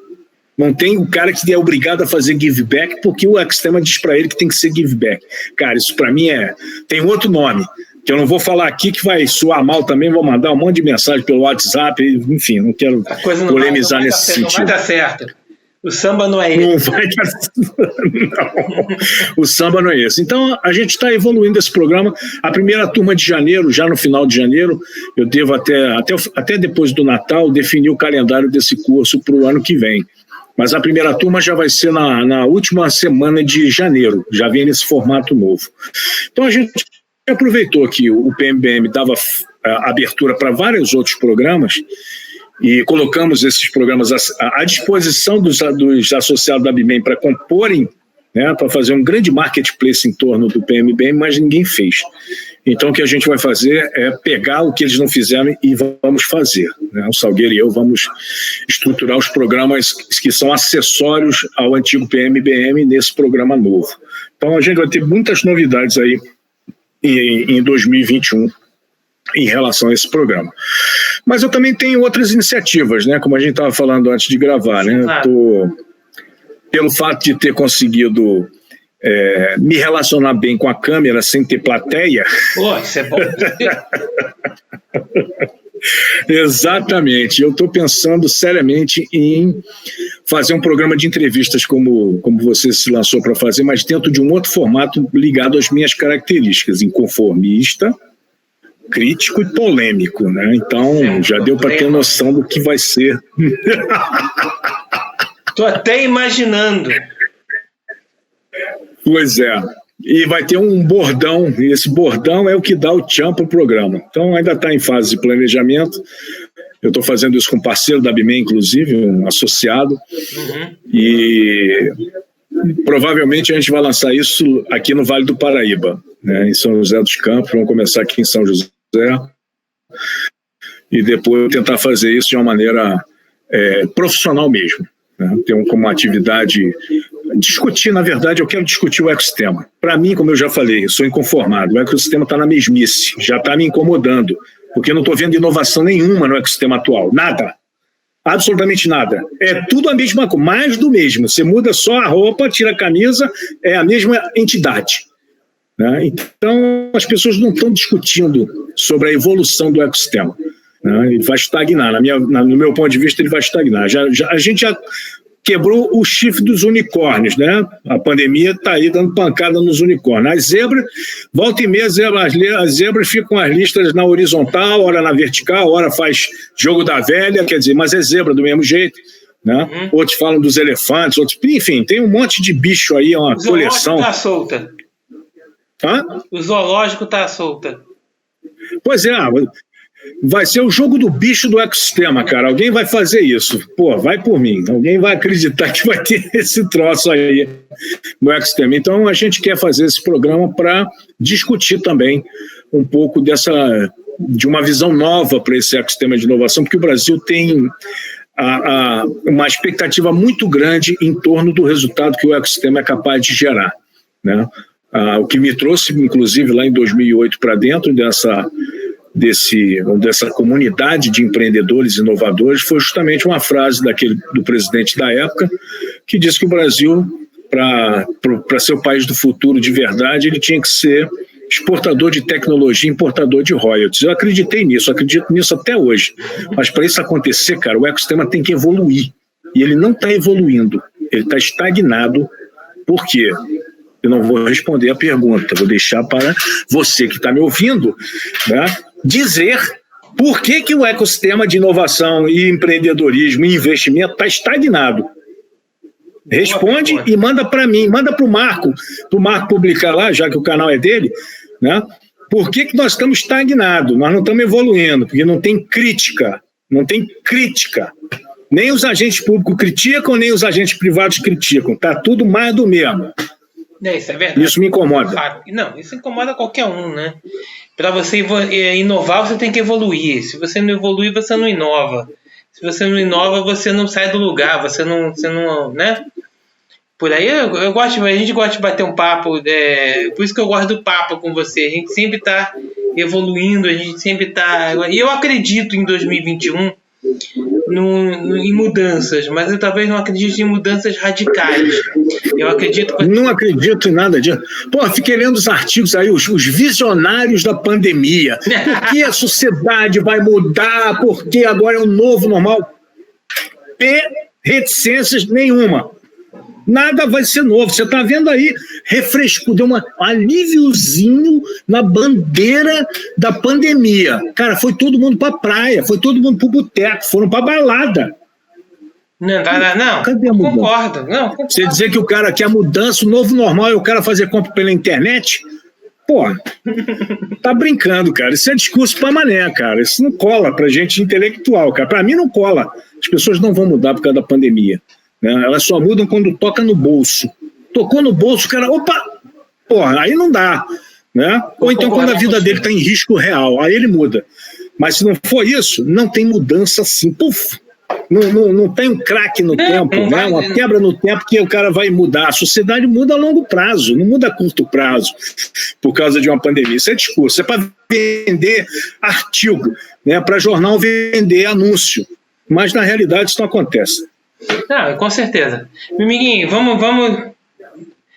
Speaker 2: Não tem o cara que é obrigado a fazer give back porque o ecossistema diz para ele que tem que ser give back. Cara, isso para mim tem outro nome, que eu não vou falar aqui, que vai soar mal também, vou mandar um monte de mensagem pelo WhatsApp, enfim, não quero polemizar nesse sentido.
Speaker 1: Não vai dar certo. O samba não é esse.
Speaker 2: Não vai dar certo. Não. O samba não é esse. Então, a gente está evoluindo esse programa. A primeira turma de janeiro, já no final de janeiro, eu devo até depois do Natal, definir o calendário desse curso para o ano que vem. Mas a primeira turma já vai ser na última semana de janeiro, já vem nesse formato novo. Então a gente aproveitou que o PMBM dava abertura para vários outros programas e colocamos esses programas à disposição dos associados da BIMEM para comporem, né, para fazer um grande marketplace em torno do PMBM, mas ninguém fez. Então, o que a gente vai fazer é pegar o que eles não fizeram e vamos fazer, né? O Salgueiro e eu vamos estruturar os programas que são acessórios ao antigo PMBM nesse programa novo. Então, a gente vai ter muitas novidades aí em 2021 em relação a esse programa. Mas eu também tenho outras iniciativas, né? Como a gente estava falando antes de gravar, né? Pelo fato de ter conseguido me relacionar bem com a câmera sem ter plateia.
Speaker 1: Pô, isso é bom.
Speaker 2: Exatamente. Eu estou pensando seriamente em fazer um programa de entrevistas como você se lançou para fazer, mas dentro de um outro formato ligado às minhas características, inconformista, crítico e polêmico, né? Então, já deu para ter noção do que vai ser.
Speaker 1: Estou até imaginando.
Speaker 2: Pois é. E vai ter um bordão, e esse bordão é o que dá o tchan para o programa. Então, ainda está em fase de planejamento. Eu estou fazendo isso com um parceiro da BIMEM, inclusive, um associado. E provavelmente a gente vai lançar isso aqui no Vale do Paraíba, né, em São José dos Campos. Vamos começar aqui em São José e depois tentar fazer isso de uma maneira profissional mesmo, né? Ter como uma atividade, discutir, na verdade, eu quero discutir o ecossistema. Para mim, como eu já falei, eu sou inconformado, o ecossistema está na mesmice, já está me incomodando, porque eu não estou vendo inovação nenhuma no ecossistema atual, nada. Absolutamente nada. É tudo a mesma coisa, mais do mesmo. Você muda só a roupa, tira a camisa, é a mesma entidade, né? Então, as pessoas não estão discutindo sobre a evolução do ecossistema, né? Ele vai estagnar. No meu ponto de vista, ele vai estagnar. A gente já quebrou o chifre dos unicórnios, né? A pandemia está aí dando pancada nos unicórnios. As zebras, volta e meia, as zebras ficam com as listas na horizontal, hora na vertical, hora faz jogo da velha, quer dizer, mas é zebra do mesmo jeito, né? Outros falam dos elefantes, outros, enfim, tem um monte de bicho aí, uma coleção.
Speaker 1: O zoológico está solta.
Speaker 2: Hã?
Speaker 1: O zoológico está solta.
Speaker 2: Pois é, vai ser o jogo do bicho do ecossistema, cara. Alguém vai fazer isso. Pô, vai por mim. Alguém vai acreditar que vai ter esse troço aí no ecossistema. Então, a gente quer fazer esse programa para discutir também um pouco de uma visão nova para esse ecossistema de inovação, porque o Brasil tem uma expectativa muito grande em torno do resultado que o ecossistema é capaz de gerar, né? O que me trouxe, inclusive, lá em 2008 para dentro dessa comunidade de empreendedores e inovadores foi justamente uma frase do presidente da época, que disse que o Brasil, para ser o país do futuro de verdade, ele tinha que ser exportador de tecnologia, importador de royalties. Eu acreditei nisso, acredito nisso até hoje. Mas para isso acontecer, cara, o ecossistema tem que evoluir. E ele não está evoluindo, ele está estagnado. Por quê? Eu não vou responder a pergunta, vou deixar para você que está me ouvindo, né, dizer por que o ecossistema de inovação e empreendedorismo e investimento está estagnado. Responde e manda para mim, manda para o Marco publicar lá, já que o canal é dele, né? Por que nós estamos estagnados? Nós não estamos evoluindo, porque não tem crítica. Nem os agentes públicos criticam, nem os agentes privados criticam. Está tudo mais do mesmo.
Speaker 1: Isso é verdade.
Speaker 2: Isso me incomoda.
Speaker 1: Não, isso incomoda qualquer um, né? Para você inovar, você tem que evoluir. Se você não evolui, você não inova. Se você não inova, você não sai do lugar, você não, né? Por aí a gente gosta de bater um papo, por isso que eu gosto do papo com você. A gente sempre está evoluindo, a gente sempre está. E eu acredito em 2021 em mudanças, mas eu talvez não acredite em mudanças radicais. Eu acredito que...
Speaker 2: Não acredito em nada disso. Pô, fiquei lendo os artigos aí, os visionários da pandemia. Por que a sociedade vai mudar? Porque agora é o novo normal? Reticências nenhuma. Nada vai ser novo. Você está vendo aí, refrescou, deu um alíviozinho na bandeira da pandemia. Cara, foi todo mundo para a praia, foi todo mundo para o boteco, foram para a balada.
Speaker 1: Não, cadê a mudança? Concordo.
Speaker 2: Você dizer que o cara quer mudança, o novo normal é o cara fazer compra pela internet? Pô, tá brincando, cara. Isso é discurso pra mané, cara. Isso não cola pra gente intelectual, cara. Pra mim não cola. As pessoas não vão mudar por causa da pandemia, né? Elas só mudam quando toca no bolso. Tocou no bolso, o cara, opa! Porra, aí não dá, né? Ou então quando a vida dele tá em risco real, aí ele muda. Mas se não for isso, não tem mudança assim. Puf! Não tem um craque no tempo, né? Uma quebra no tempo que o cara vai mudar. A sociedade muda a longo prazo, não muda a curto prazo por causa de uma pandemia. Isso é discurso, é para vender artigo, né? Para jornal vender anúncio. Mas na realidade isso não acontece.
Speaker 1: Não, com certeza. Mimiguinho, vamos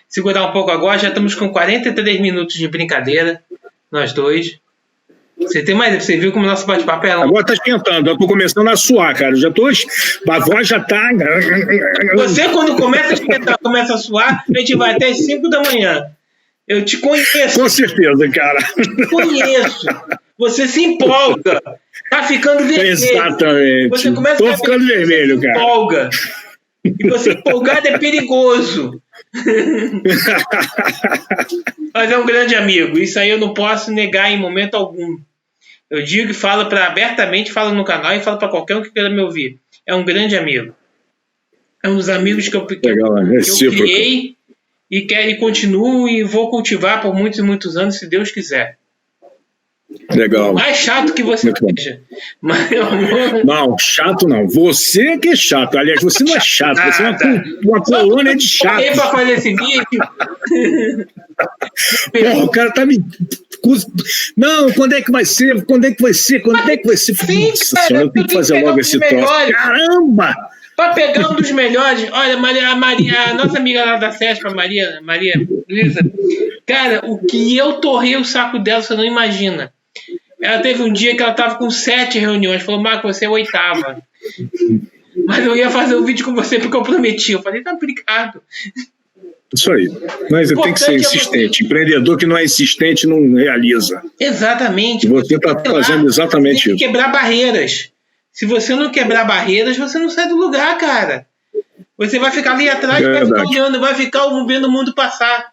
Speaker 1: segurar um pouco agora. Já estamos com 43 minutos de brincadeira, nós dois. Você viu como o nosso bate-papo é longo?
Speaker 2: Agora tá esquentando, eu tô começando a suar, cara. A voz já tá...
Speaker 1: Você, quando começa a esquentar, começa a suar, a gente vai até as 5 da manhã. Eu te conheço.
Speaker 2: Com certeza, cara.
Speaker 1: Te conheço. Você se empolga. Tá ficando vermelho.
Speaker 2: Exatamente.
Speaker 1: Você começa
Speaker 2: tô ficando vermelho, cara.
Speaker 1: Empolga. E você empolgado é perigoso. Mas é um grande amigo. Isso aí eu não posso negar em momento algum. Eu digo e falo abertamente, falo no canal e falo para qualquer um que queira me ouvir. É um grande amigo. É um dos amigos que eu criei e continuo e vou cultivar por muitos e muitos anos, se Deus quiser.
Speaker 2: Legal.
Speaker 1: Mais chato que você seja. Mas,
Speaker 2: não, chato não. Você que é chato. Aliás, você não é chato. Você é uma colônia de chato.
Speaker 1: Eu para fazer esse vídeo.
Speaker 2: Porra, o cara tá me... Não, quando é que vai ser? Quando é que vai ser?
Speaker 1: Sim,
Speaker 2: nossa senhora, eu tenho que fazer logo esse troço. Caramba!
Speaker 1: Para pegar um dos melhores. Olha, a nossa amiga lá da CESP, Maria Luísa, cara, o que eu torrei o saco dela, você não imagina. Ela teve um dia que ela estava com 7 reuniões. Falou, Marco, você é a 8ª. mas eu ia fazer um vídeo com você porque eu prometi. Eu falei, tá, obrigado.
Speaker 2: Isso aí. Mas tem que ser insistente. Empreendedor que não é insistente não realiza.
Speaker 1: Exatamente.
Speaker 2: E você está fazendo exatamente isso.
Speaker 1: Tem que quebrar barreiras. Se você não quebrar barreiras, você não sai do lugar, cara. Você vai ficar ali atrás, vai ficar olhando, vai ficar vendo o mundo passar.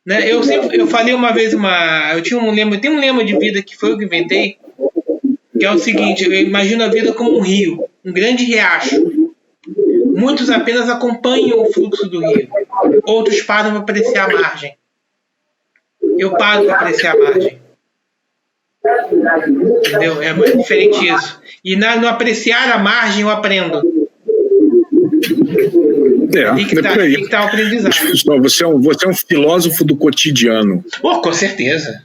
Speaker 1: Né? Eu falei uma vez eu tinha um lema de vida que foi eu que inventei, que é o seguinte: eu imagino a vida como um rio, um grande riacho. Muitos apenas acompanham o fluxo do rio, outros param para apreciar a margem. Eu paro para apreciar a margem. Entendeu? É muito diferente isso. E no apreciar a margem eu aprendo. Aí que tá o aprendizado.
Speaker 2: Você é um filósofo do cotidiano.
Speaker 1: Com certeza.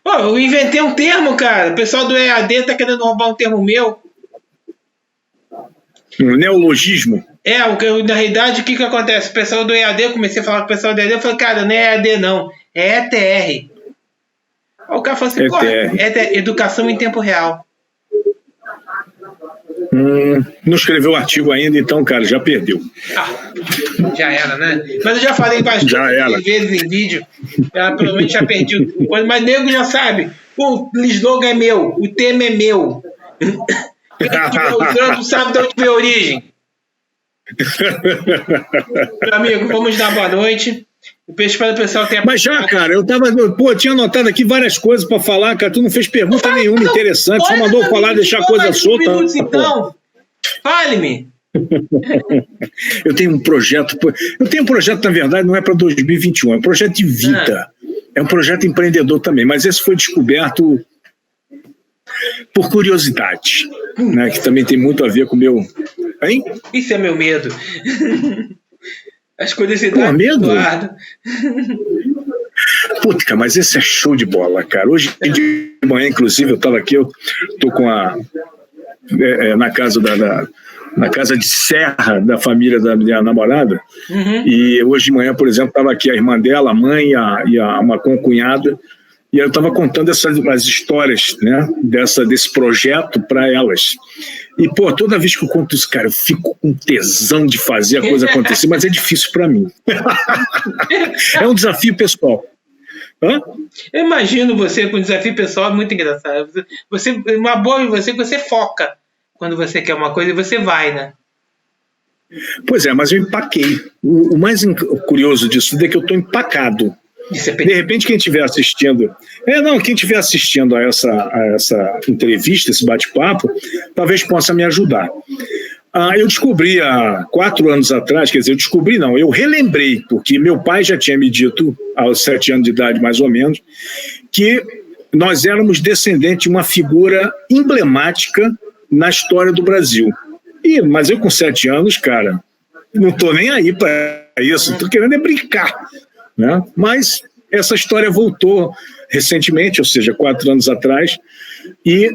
Speaker 1: Eu inventei um termo, cara. O pessoal do EAD tá querendo roubar um termo meu.
Speaker 2: Um neologismo?
Speaker 1: Na realidade, o que acontece? O pessoal do EAD, eu comecei a falar com o pessoal do EAD, eu falei, cara, não é EAD não, é ETR. Aí o cara falou assim, é educação em tempo real.
Speaker 2: Não escreveu o artigo ainda, então, cara, já perdeu.
Speaker 1: Já era, né? Mas eu já falei bastante vezes em vídeo, provavelmente já perdi coisa, mas nego já sabe, o slogan é meu, o tema é meu. Quem estiver usando sabe de onde veio a origem. Meu amigo, vamos dar boa noite. Espero que o pessoal tenha...
Speaker 2: Mas já, cara, eu tinha anotado aqui várias coisas pra falar, cara. Tu não fez pergunta nenhuma interessante, só mandou falar, deixar a coisa solta.
Speaker 1: Minutos, então. Fale-me.
Speaker 2: Eu tenho um projeto, na verdade, não é para 2021, é um projeto de vida. É um projeto empreendedor também, mas esse foi descoberto por curiosidade, né, que também tem muito a ver com o meu... Hein?
Speaker 1: Isso é meu medo. As curiosidades.
Speaker 2: Pô, medo? Puta, mas esse é show de bola, cara. Hoje de manhã, inclusive, eu estava aqui, eu tô com na casa de serra da família da minha namorada, e hoje de manhã, por exemplo, estava aqui a irmã dela, a mãe e uma concunhada, e eu estava contando as histórias, né, desse projeto para elas. E, toda vez que eu conto isso, cara, eu fico com tesão de fazer a coisa acontecer, mas é difícil para mim. É um desafio pessoal.
Speaker 1: Eu imagino você com desafio pessoal, é muito engraçado. Uma boa em você que você foca quando você quer uma coisa e você vai, né?
Speaker 2: Pois é, mas eu empaquei. O mais curioso disso é que eu estou empacado. De repente, quem estiver assistindo a essa entrevista, esse bate-papo, talvez possa me ajudar. Eu descobri há 4 anos atrás, eu relembrei, porque meu pai já tinha me dito, aos 7 anos de idade mais ou menos, que nós éramos descendentes de uma figura emblemática na história do Brasil. Mas eu com 7 anos, cara, não estou nem aí para isso, estou querendo brincar. Né? Mas essa história voltou recentemente, ou seja, 4 anos atrás, e,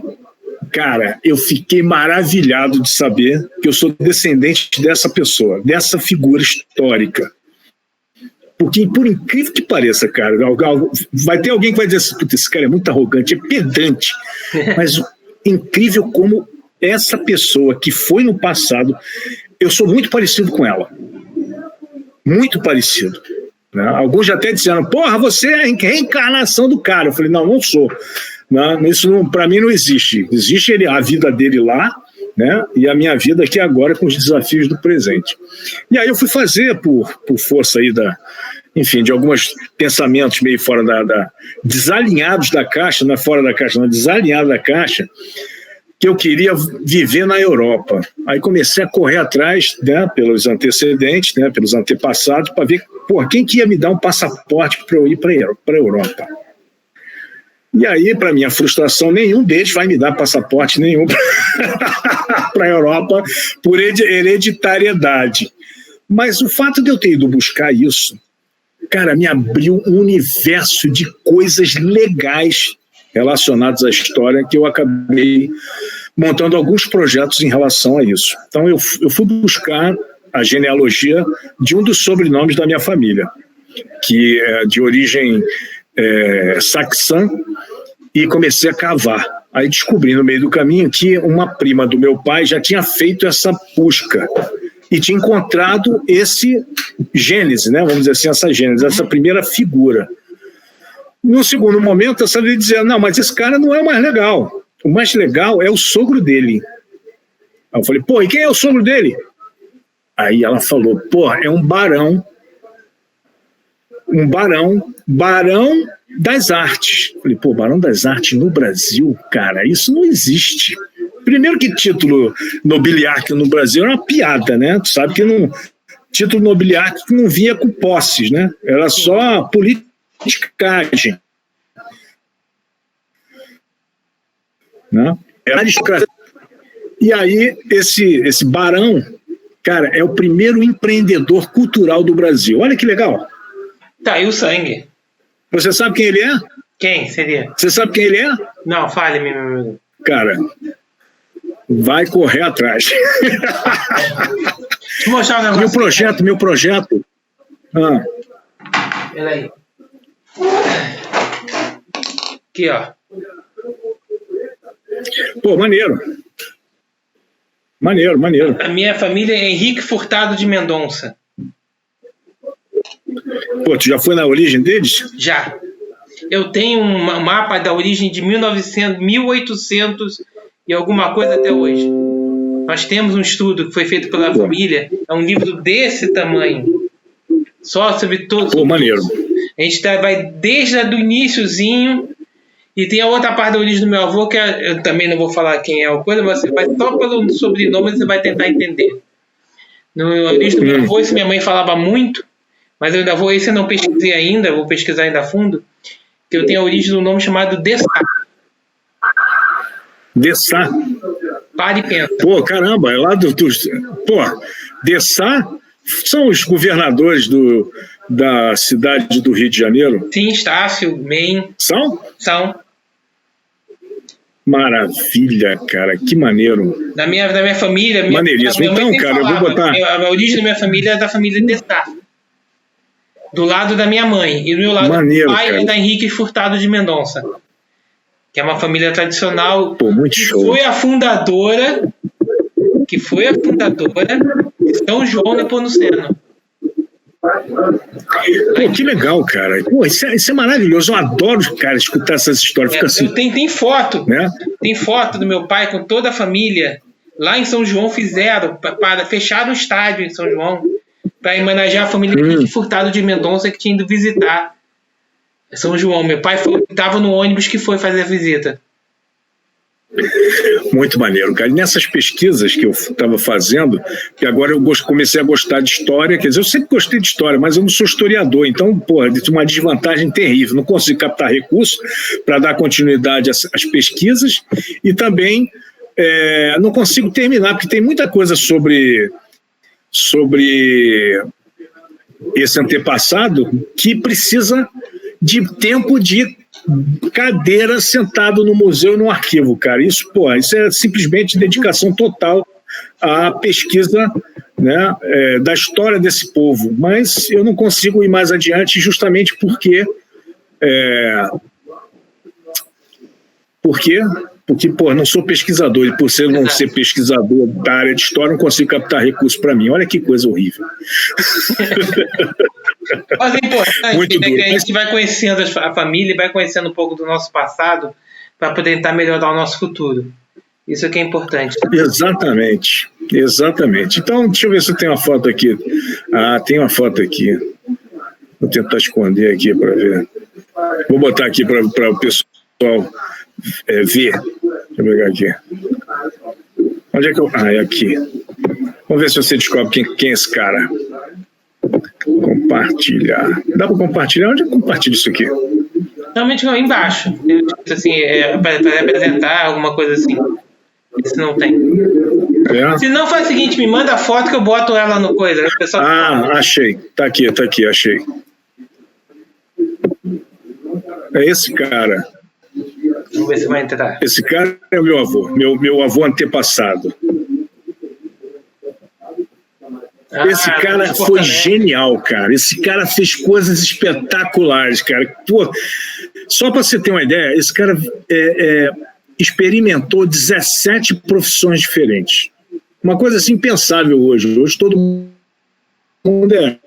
Speaker 2: cara, eu fiquei maravilhado de saber que eu sou descendente dessa pessoa, dessa figura histórica. Porque, por incrível que pareça, cara, vai ter alguém que vai dizer assim, puta, esse cara é muito arrogante, é pedante, mas incrível como essa pessoa que foi no passado, eu sou muito parecido com ela. Muito parecido. Alguns já até disseram, porra, você é a reencarnação do cara. Eu falei, não sou. Isso para mim não existe. Existe a vida dele lá, né? E a minha vida aqui agora com os desafios do presente. E aí eu fui fazer, por força aí de alguns pensamentos meio fora desalinhados da caixa, não é fora da caixa, não, desalinhado da caixa, que eu queria viver na Europa. Aí comecei a correr atrás, né, pelos antecedentes, né, pelos antepassados, para ver quem que ia me dar um passaporte para eu ir para a Europa. E aí, para minha frustração, nenhum deles vai me dar passaporte nenhum para a Europa por hereditariedade. Mas o fato de eu ter ido buscar isso, cara, me abriu um universo de coisas legais relacionados à história, que eu acabei montando alguns projetos em relação a isso. Então, eu fui buscar a genealogia de um dos sobrenomes da minha família, que é de origem saxã, e comecei a cavar. Aí descobri no meio do caminho que uma prima do meu pai já tinha feito essa busca e tinha encontrado esse Gênese, né? Vamos dizer assim, essa Gênese, essa primeira figura. No segundo momento, eu sabia dizer, não, mas esse cara não é o mais legal. O mais legal é o sogro dele. Aí eu falei, pô, e quem é o sogro dele? Aí ela falou, pô, é um barão das artes. Eu falei, pô, barão das artes no Brasil, cara, isso não existe. Primeiro que título nobiliárquico no Brasil era uma piada, né? Tu sabe que título nobiliárquico não vinha com posses, né? Era só politicagem. Né? Era aristocracia. E aí, esse barão, cara, é o primeiro empreendedor cultural do Brasil. Olha que legal.
Speaker 1: Tá aí o sangue.
Speaker 2: Você sabe quem ele é?
Speaker 1: Quem seria?
Speaker 2: Você sabe quem ele é?
Speaker 1: Não, fale-me, meu amigo.
Speaker 2: Cara, vai correr atrás.
Speaker 1: Deixa eu mostrar um negócio.
Speaker 2: Meu projeto.
Speaker 1: Peraí. Aqui, ó.
Speaker 2: Pô, maneiro.
Speaker 1: A minha família é Henrique Furtado de Mendonça.
Speaker 2: Pô, tu já foi na origem deles?
Speaker 1: Já. Eu tenho um mapa da origem de 1800 e alguma coisa até hoje. Nós temos um estudo que foi feito pela família. É um livro desse tamanho. Só sobre todos.
Speaker 2: Pô, maneiro.
Speaker 1: A gente vai desde o iniciozinho. E tem a outra parte da origem do meu avô, que eu também não vou falar quem é a coisa, mas você vai só pelo sobrenome você vai tentar entender. No origem do meu avô, isso minha mãe falava muito, mas eu ainda vou, esse eu não pesquisei ainda, vou pesquisar ainda a fundo, que eu tenho a origem do nome chamado Dessá.
Speaker 2: Dessá?
Speaker 1: Pare e pensa.
Speaker 2: Pô, caramba, é lá Pô, Dessá são os governadores da cidade do Rio de Janeiro?
Speaker 1: Sim, Estácio, Maine.
Speaker 2: São?
Speaker 1: São.
Speaker 2: Maravilha, cara, que maneiro.
Speaker 1: Da minha família.
Speaker 2: Maneiríssimo. Então, cara, eu vou botar.
Speaker 1: A origem da minha família é da família Dessá. Do lado da minha mãe. E do meu lado do pai é da Henrique Furtado de Mendonça. Que é uma família tradicional.
Speaker 2: Pô, muito show.
Speaker 1: Foi a fundadora de São João Nepomuceno.
Speaker 2: Pô, que legal, cara. Pô, isso é maravilhoso. Eu adoro, cara, escutar essas histórias. Fica assim,
Speaker 1: tem foto.
Speaker 2: Né?
Speaker 1: Tem foto do meu pai com toda a família. Lá em São João fecharam o estádio em São João para homenagear a família Henrique Furtado de Mendonça que tinha ido visitar São João. Meu pai estava no ônibus que foi fazer a visita.
Speaker 2: Muito maneiro, cara. E nessas pesquisas que eu estava fazendo, que agora eu comecei a gostar de história, quer dizer, eu sempre gostei de história, mas eu não sou historiador, então, porra, tem uma desvantagem terrível. Não consigo captar recursos para dar continuidade às pesquisas e também não consigo terminar, porque tem muita coisa sobre esse antepassado que precisa de tempo de cadeira sentado no museu e no arquivo, cara. Isso é simplesmente dedicação total à pesquisa, né, da história desse povo. Mas eu não consigo ir mais adiante justamente porque não sou pesquisador, e por ser não ser pesquisador da área de história, não consigo captar recursos para mim. Olha que coisa horrível.
Speaker 1: Mas é importante, né, que a gente vai conhecendo a família e vai conhecendo um pouco do nosso passado para poder tentar melhorar o nosso futuro. Isso é que é importante.
Speaker 2: Exatamente. Então, deixa eu ver se eu tenho uma foto aqui. Ah, tem uma foto aqui. Vou tentar esconder aqui para ver. Vou botar aqui para o pessoal ver. Deixa eu pegar aqui. Onde é que eu... Ah, é aqui. Vamos ver se você descobre quem é esse cara. Compartilhar. Dá para compartilhar? Onde eu compartilho isso aqui?
Speaker 1: Realmente não, embaixo. Assim, para apresentar alguma coisa assim. Se não tem. Se não, faz o seguinte, me manda a foto que eu boto ela no coisa. O pessoal
Speaker 2: achei. Tá aqui, achei. É esse cara.
Speaker 1: Vamos ver se vai entrar.
Speaker 2: Esse cara é o meu avô. Meu avô antepassado. Esse cara foi genial, cara. Esse cara fez coisas espetaculares, cara. Pô, só para você ter uma ideia, esse cara experimentou 17 profissões diferentes. Uma coisa assim impensável hoje. Hoje todo mundo é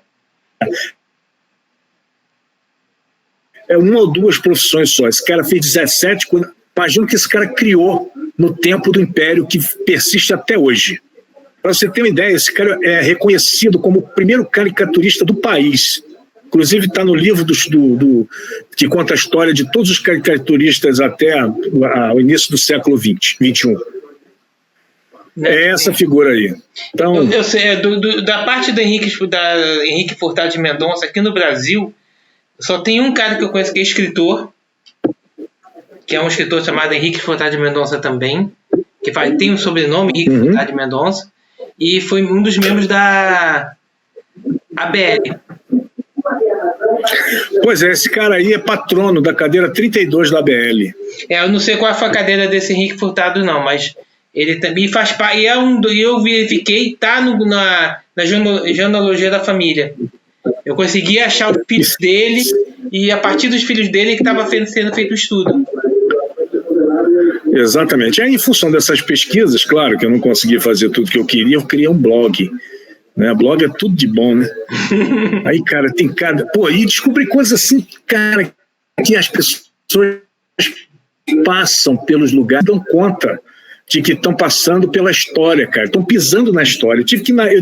Speaker 2: uma ou duas profissões só. Esse cara fez 17. Imagina que esse cara criou no tempo do Império, que persiste até hoje. Para você ter uma ideia, esse cara é reconhecido como o primeiro caricaturista do país. Inclusive está no livro que conta a história de todos os caricaturistas até o início do século XXI. É essa figura aí. Então,
Speaker 1: eu sei, da parte da Henrique Furtado de Mendonça, aqui no Brasil, só tem um cara que eu conheço que é escritor, que é um escritor chamado Henrique Furtado de Mendonça também, que tem o sobrenome Henrique Furtado de Mendonça, e foi um dos membros da ABL.
Speaker 2: Pois é, esse cara aí é patrono da cadeira 32 da ABL.
Speaker 1: Eu não sei qual foi a cadeira desse Henrique Furtado, não, mas ele também faz parte. E eu verifiquei, tá na genealogia da família. Eu consegui achar os filhos dele, e a partir dos filhos dele que estava sendo feito o estudo.
Speaker 2: Exatamente. Aí, em função dessas pesquisas, claro que eu não consegui fazer tudo que eu queria, eu criei um blog. Né? Blog é tudo de bom, né? Aí, cara, tem cada... Pô, e descobri coisas assim, cara, que as pessoas passam pelos lugares, dão conta de que estão passando pela história, cara, estão pisando na história. Eu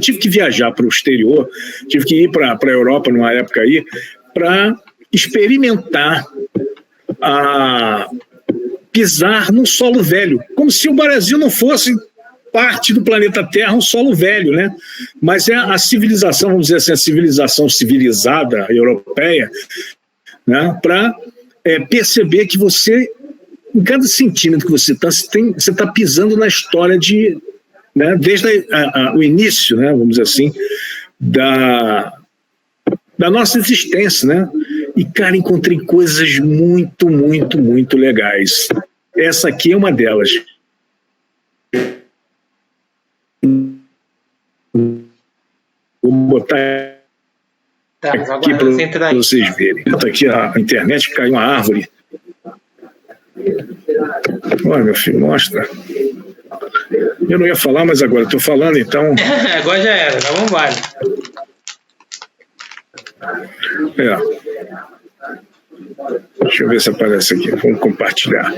Speaker 2: tive que viajar para o exterior, tive que ir para a Europa numa época aí, para experimentar pisar num solo velho, como se o Brasil não fosse parte do planeta Terra, um solo velho, né? Mas é a civilização, vamos dizer assim, a civilização civilizada europeia, né? Para perceber que você, em cada centímetro que você está pisando na história né, desde o início, né, vamos dizer assim, da nossa existência, né? E, cara, encontrei coisas muito, muito, muito legais. Essa aqui é uma delas. Vou botar aqui para vocês verem. Está aqui a internet, caiu uma árvore. Olha, meu filho, mostra. Eu não ia falar, mas agora estou falando, então...
Speaker 1: Agora já era, vamos embora.
Speaker 2: Deixa eu ver se aparece aqui. Vamos compartilhar.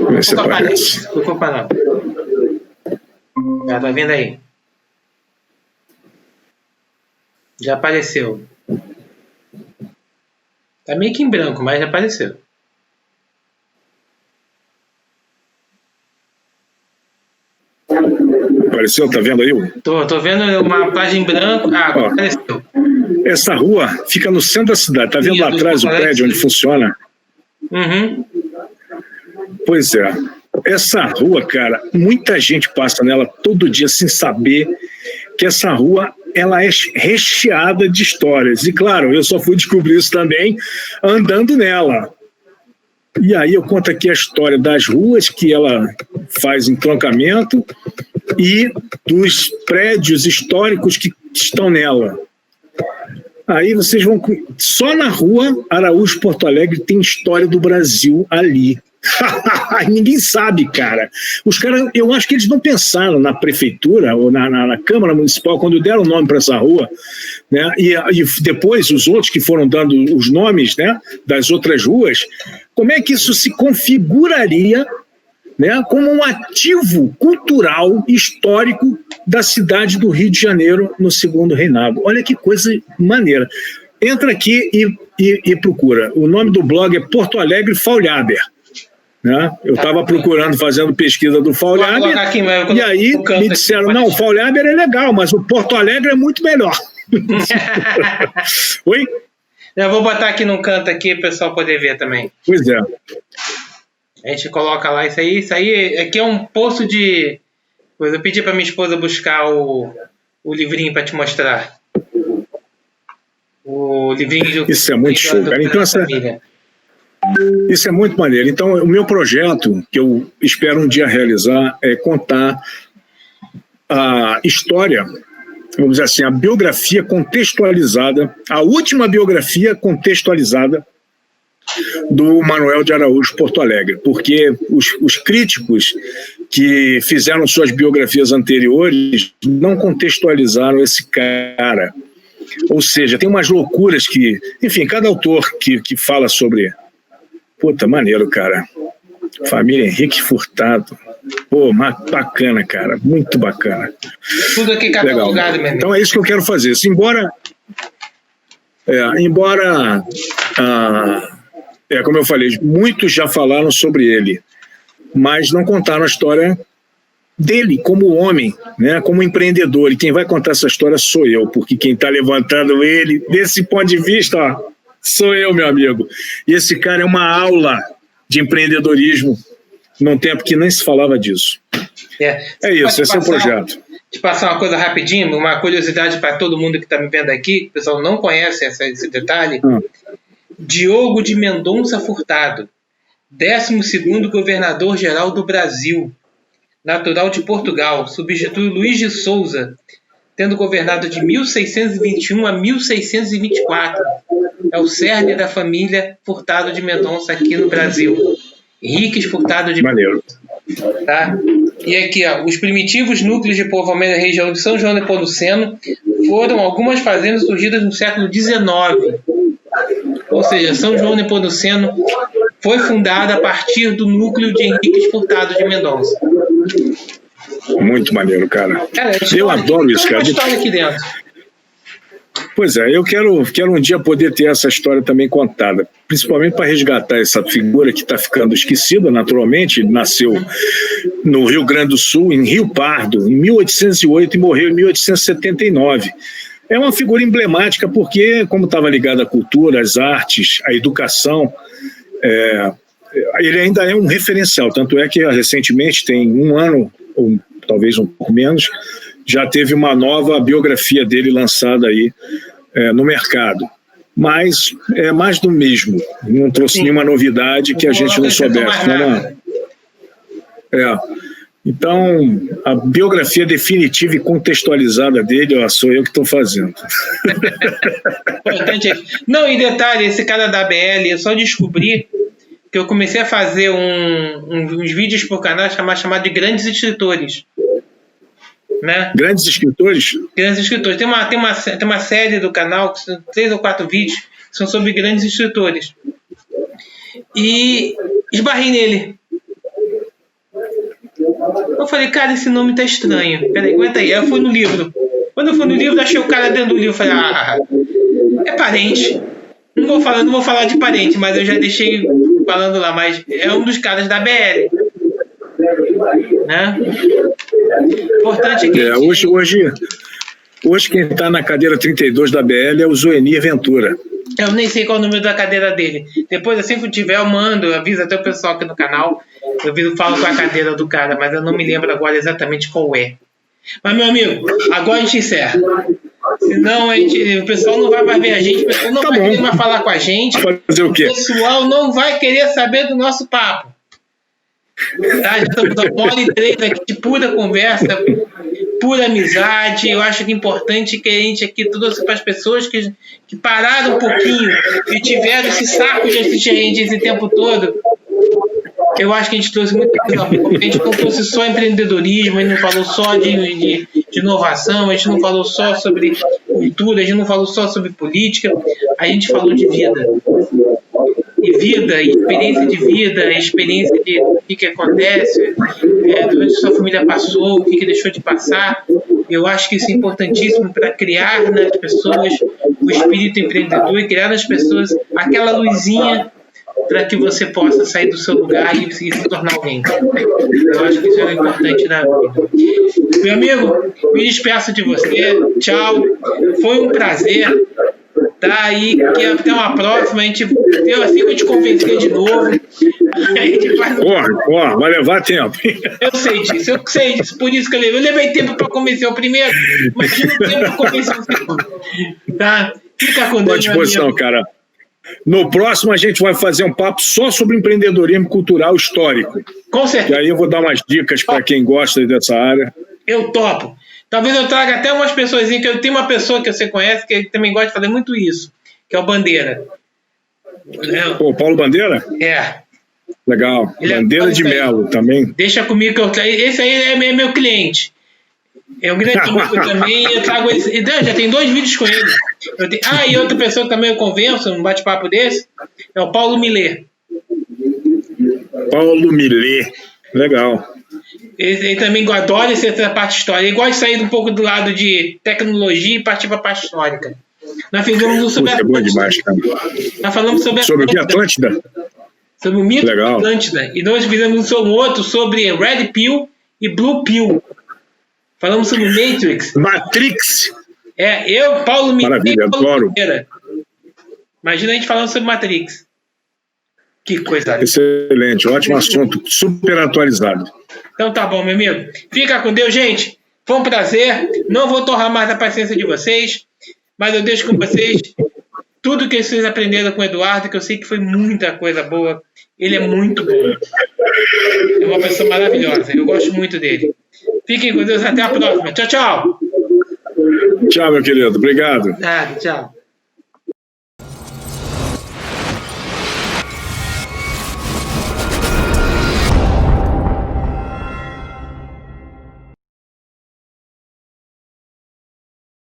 Speaker 2: Vê se aparece.
Speaker 1: Não vou comparar. Já tá vendo aí? Já apareceu. Tá meio que em branco, mas já apareceu.
Speaker 2: Apareceu? Tá vendo aí?
Speaker 1: Tô vendo uma página em branco. Agora apareceu.
Speaker 2: Essa rua fica no centro da cidade. Tá vendo lá atrás o prédio onde funciona?
Speaker 1: Uhum.
Speaker 2: Pois é. Essa rua, cara, muita gente passa nela todo dia sem saber que essa rua ela é recheada de histórias. E, claro, eu só fui descobrir isso também andando nela. E aí eu conto aqui a história das ruas que ela faz entroncamento e dos prédios históricos que estão nela. Aí vocês vão... Só na rua Araújo Porto Alegre tem história do Brasil ali. Ninguém sabe, cara. Os caras, eu acho que eles não pensaram na prefeitura ou na Câmara Municipal quando deram o nome para essa rua, né? E depois os outros que foram dando os nomes, né, das outras ruas, como é que isso se configuraria, né, como um ativo cultural histórico da cidade do Rio de Janeiro no Segundo Reinado. Olha que coisa maneira. Entra aqui e procura. O nome do blog é Porto Alegre Faulhaber. Né? Eu estava procurando, fazendo pesquisa do Faulhaber, e aí me disseram, não, o Faulhaber é legal, mas o Porto Alegre é muito melhor. Oi?
Speaker 1: Eu vou botar aqui num canto aqui para o pessoal poder ver também.
Speaker 2: Pois é.
Speaker 1: A gente coloca lá isso aí aqui é um poço de... Eu pedi para minha esposa buscar o livrinho para te mostrar. O livrinho...
Speaker 2: Isso é muito show, cara. Então, isso é muito maneiro. Então, o meu projeto, que eu espero um dia realizar, é contar a história vamos dizer assim, a biografia contextualizada, a última biografia contextualizada do Manuel de Araújo Porto Alegre, porque os críticos que fizeram suas biografias anteriores não contextualizaram esse cara. Ou seja, tem umas loucuras que, enfim, cada autor que fala sobre... Puta, maneiro, cara. Família Henrique Furtado. Pô, bacana, cara. Muito bacana.
Speaker 1: Tudo aqui catalogado, mesmo.
Speaker 2: Então é isso que eu quero fazer. Como eu falei, muitos já falaram sobre ele, mas não contaram a história dele como homem, né, como empreendedor. E quem vai contar essa história sou eu, porque quem está levantando ele, desse ponto de vista, ó, sou eu, meu amigo. E esse cara é uma aula de empreendedorismo num tempo que nem se falava disso. É isso, esse é o projeto.
Speaker 1: Te passar uma coisa rapidinho, uma curiosidade para todo mundo que está me vendo aqui, o pessoal não conhece esse detalhe. Diogo de Mendonça Furtado, 12º governador-geral do Brasil, natural de Portugal, substitui Luís de Souza, tendo governado de 1621 a 1624. É o cerne da família Furtado de Mendonça aqui no Brasil. Henriques Furtado de Mendonça. Tá? E aqui, ó, os primitivos núcleos de povoamento da região de São João Nepomuceno foram algumas fazendas surgidas no século XIX. Ou seja, São João Nepomuceno foi fundada a partir do núcleo de Henriques Furtado de Mendonça.
Speaker 2: Muito maneiro, cara. Eu adoro isso, cara.
Speaker 1: Tem uma história aqui dentro.
Speaker 2: Pois é, eu quero um dia poder ter essa história também contada, principalmente para resgatar essa figura que está ficando esquecida naturalmente. Nasceu no Rio Grande do Sul, em Rio Pardo, em 1808 e morreu em 1879. É uma figura emblemática porque, como estava ligado à cultura, às artes, à educação, ele ainda é um referencial. Tanto é que recentemente, tem um ano, ou talvez um pouco menos, já teve uma nova biografia dele lançada aí no mercado. Mas é mais do mesmo. Não trouxe nenhuma novidade que a gente não soubesse. Então, a biografia definitiva e contextualizada dele, ó, sou eu que estou fazendo.
Speaker 1: Não, e detalhe, esse cara da BL, eu só descobri que eu comecei a fazer uns vídeos por canal chamado de Grandes Escritores. Né?
Speaker 2: Grandes escritores?
Speaker 1: Grandes escritores. Tem uma série do canal, que são 3 ou 4 vídeos, que são sobre grandes escritores. E esbarrei nele. Eu falei, cara, esse nome tá estranho. Peraí, aguenta aí. Eu fui no livro. Quando eu fui no livro, achei o cara dentro do livro. Falei, é parente. Não vou falar de parente, mas eu já deixei falando lá. Mas é um dos caras da BL. Né? Importante que
Speaker 2: hoje quem está na cadeira 32 da BL é o Zoenir Ventura.
Speaker 1: Eu nem sei qual é o número da cadeira dele. Depois, assim que eu tiver, eu mando, eu aviso até o pessoal aqui no canal. Eu falo com a cadeira do cara, mas eu não me lembro agora exatamente qual é. Mas, meu amigo, agora a gente encerra. Senão o pessoal não vai mais ver a gente, o pessoal não vai querer mais falar com a gente.
Speaker 2: Fazer o quê?
Speaker 1: O pessoal não vai querer saber do nosso papo. Tá? Já estamos a 1h03 aqui de pura conversa, pura amizade. Eu acho que é importante que a gente aqui trouxe para as pessoas que pararam um pouquinho e tiveram esse saco de assistir a gente esse tempo todo. Eu acho que a gente trouxe muita coisa boa, porque a gente não trouxe só empreendedorismo, a gente não falou só de inovação, a gente não falou só sobre cultura, a gente não falou só sobre política, a gente falou de vida. E vida, experiência de vida, experiência de o que acontece, durante a sua família passou, o que deixou de passar. Eu acho que isso é importantíssimo para criar nas pessoas o espírito empreendedor e criar nas pessoas aquela luzinha para que você possa sair do seu lugar e se tornar alguém. Eu acho que isso é importante na vida. Meu amigo, me despeço de você. Tchau. Foi um prazer. Tá? E até uma próxima. Assim que eu te convencer de novo, a gente faz
Speaker 2: vai levar tempo.
Speaker 1: Eu sei disso. Por isso que eu levei tempo para convencer o primeiro. Imagina o tempo para convencer o segundo. Tá? Fica com Deus,
Speaker 2: à disposição, cara. No próximo a gente vai fazer um papo só sobre empreendedorismo cultural histórico.
Speaker 1: Com certeza.
Speaker 2: E aí eu vou dar umas dicas para quem gosta dessa área.
Speaker 1: Eu topo. Talvez eu traga até umas pessoas, que eu tenho uma pessoa que você conhece que também gosta de fazer muito isso, que é o Bandeira.
Speaker 2: Pô, Paulo Bandeira?
Speaker 1: É.
Speaker 2: Legal. Bandeira de Melo também.
Speaker 1: Deixa comigo que eu trago. Esse aí é meu cliente. É um grande amigo também. Eu trago esse. Já tem 2 vídeos com ele. E outra pessoa que também eu convenço, um bate-papo desse, é o Paulo Millet.
Speaker 2: Paulo Millet. Legal.
Speaker 1: Ele também adora essa parte histórica. Ele gosta de sair um pouco do lado de tecnologia e partir para a parte histórica. Nós fizemos um sobre
Speaker 2: Atlântida. É bom demais, cara.
Speaker 1: Nós falamos sobre
Speaker 2: o que? Atlântida?
Speaker 1: Sobre o mito
Speaker 2: Legal.
Speaker 1: da Atlântida. E nós fizemos um outro sobre Red Pill e Blue Pill. Falamos sobre Matrix.
Speaker 2: Matrix.
Speaker 1: Paulo Millet.
Speaker 2: Maravilha, adoro.
Speaker 1: Imagina a gente falando sobre Matrix. Que coisa.
Speaker 2: Excelente, ótimo assunto, super atualizado.
Speaker 1: Então tá bom, meu amigo. Fica com Deus, gente. Foi um prazer. Não vou torrar mais a paciência de vocês, mas eu deixo com vocês tudo que vocês aprenderam com o Eduardo, que eu sei que foi muita coisa boa. Ele é muito bom. É uma pessoa maravilhosa. Eu gosto muito dele. Fiquem com Deus. Até a próxima. Tchau, tchau.
Speaker 2: Tchau, meu querido. Obrigado.
Speaker 1: Tchau.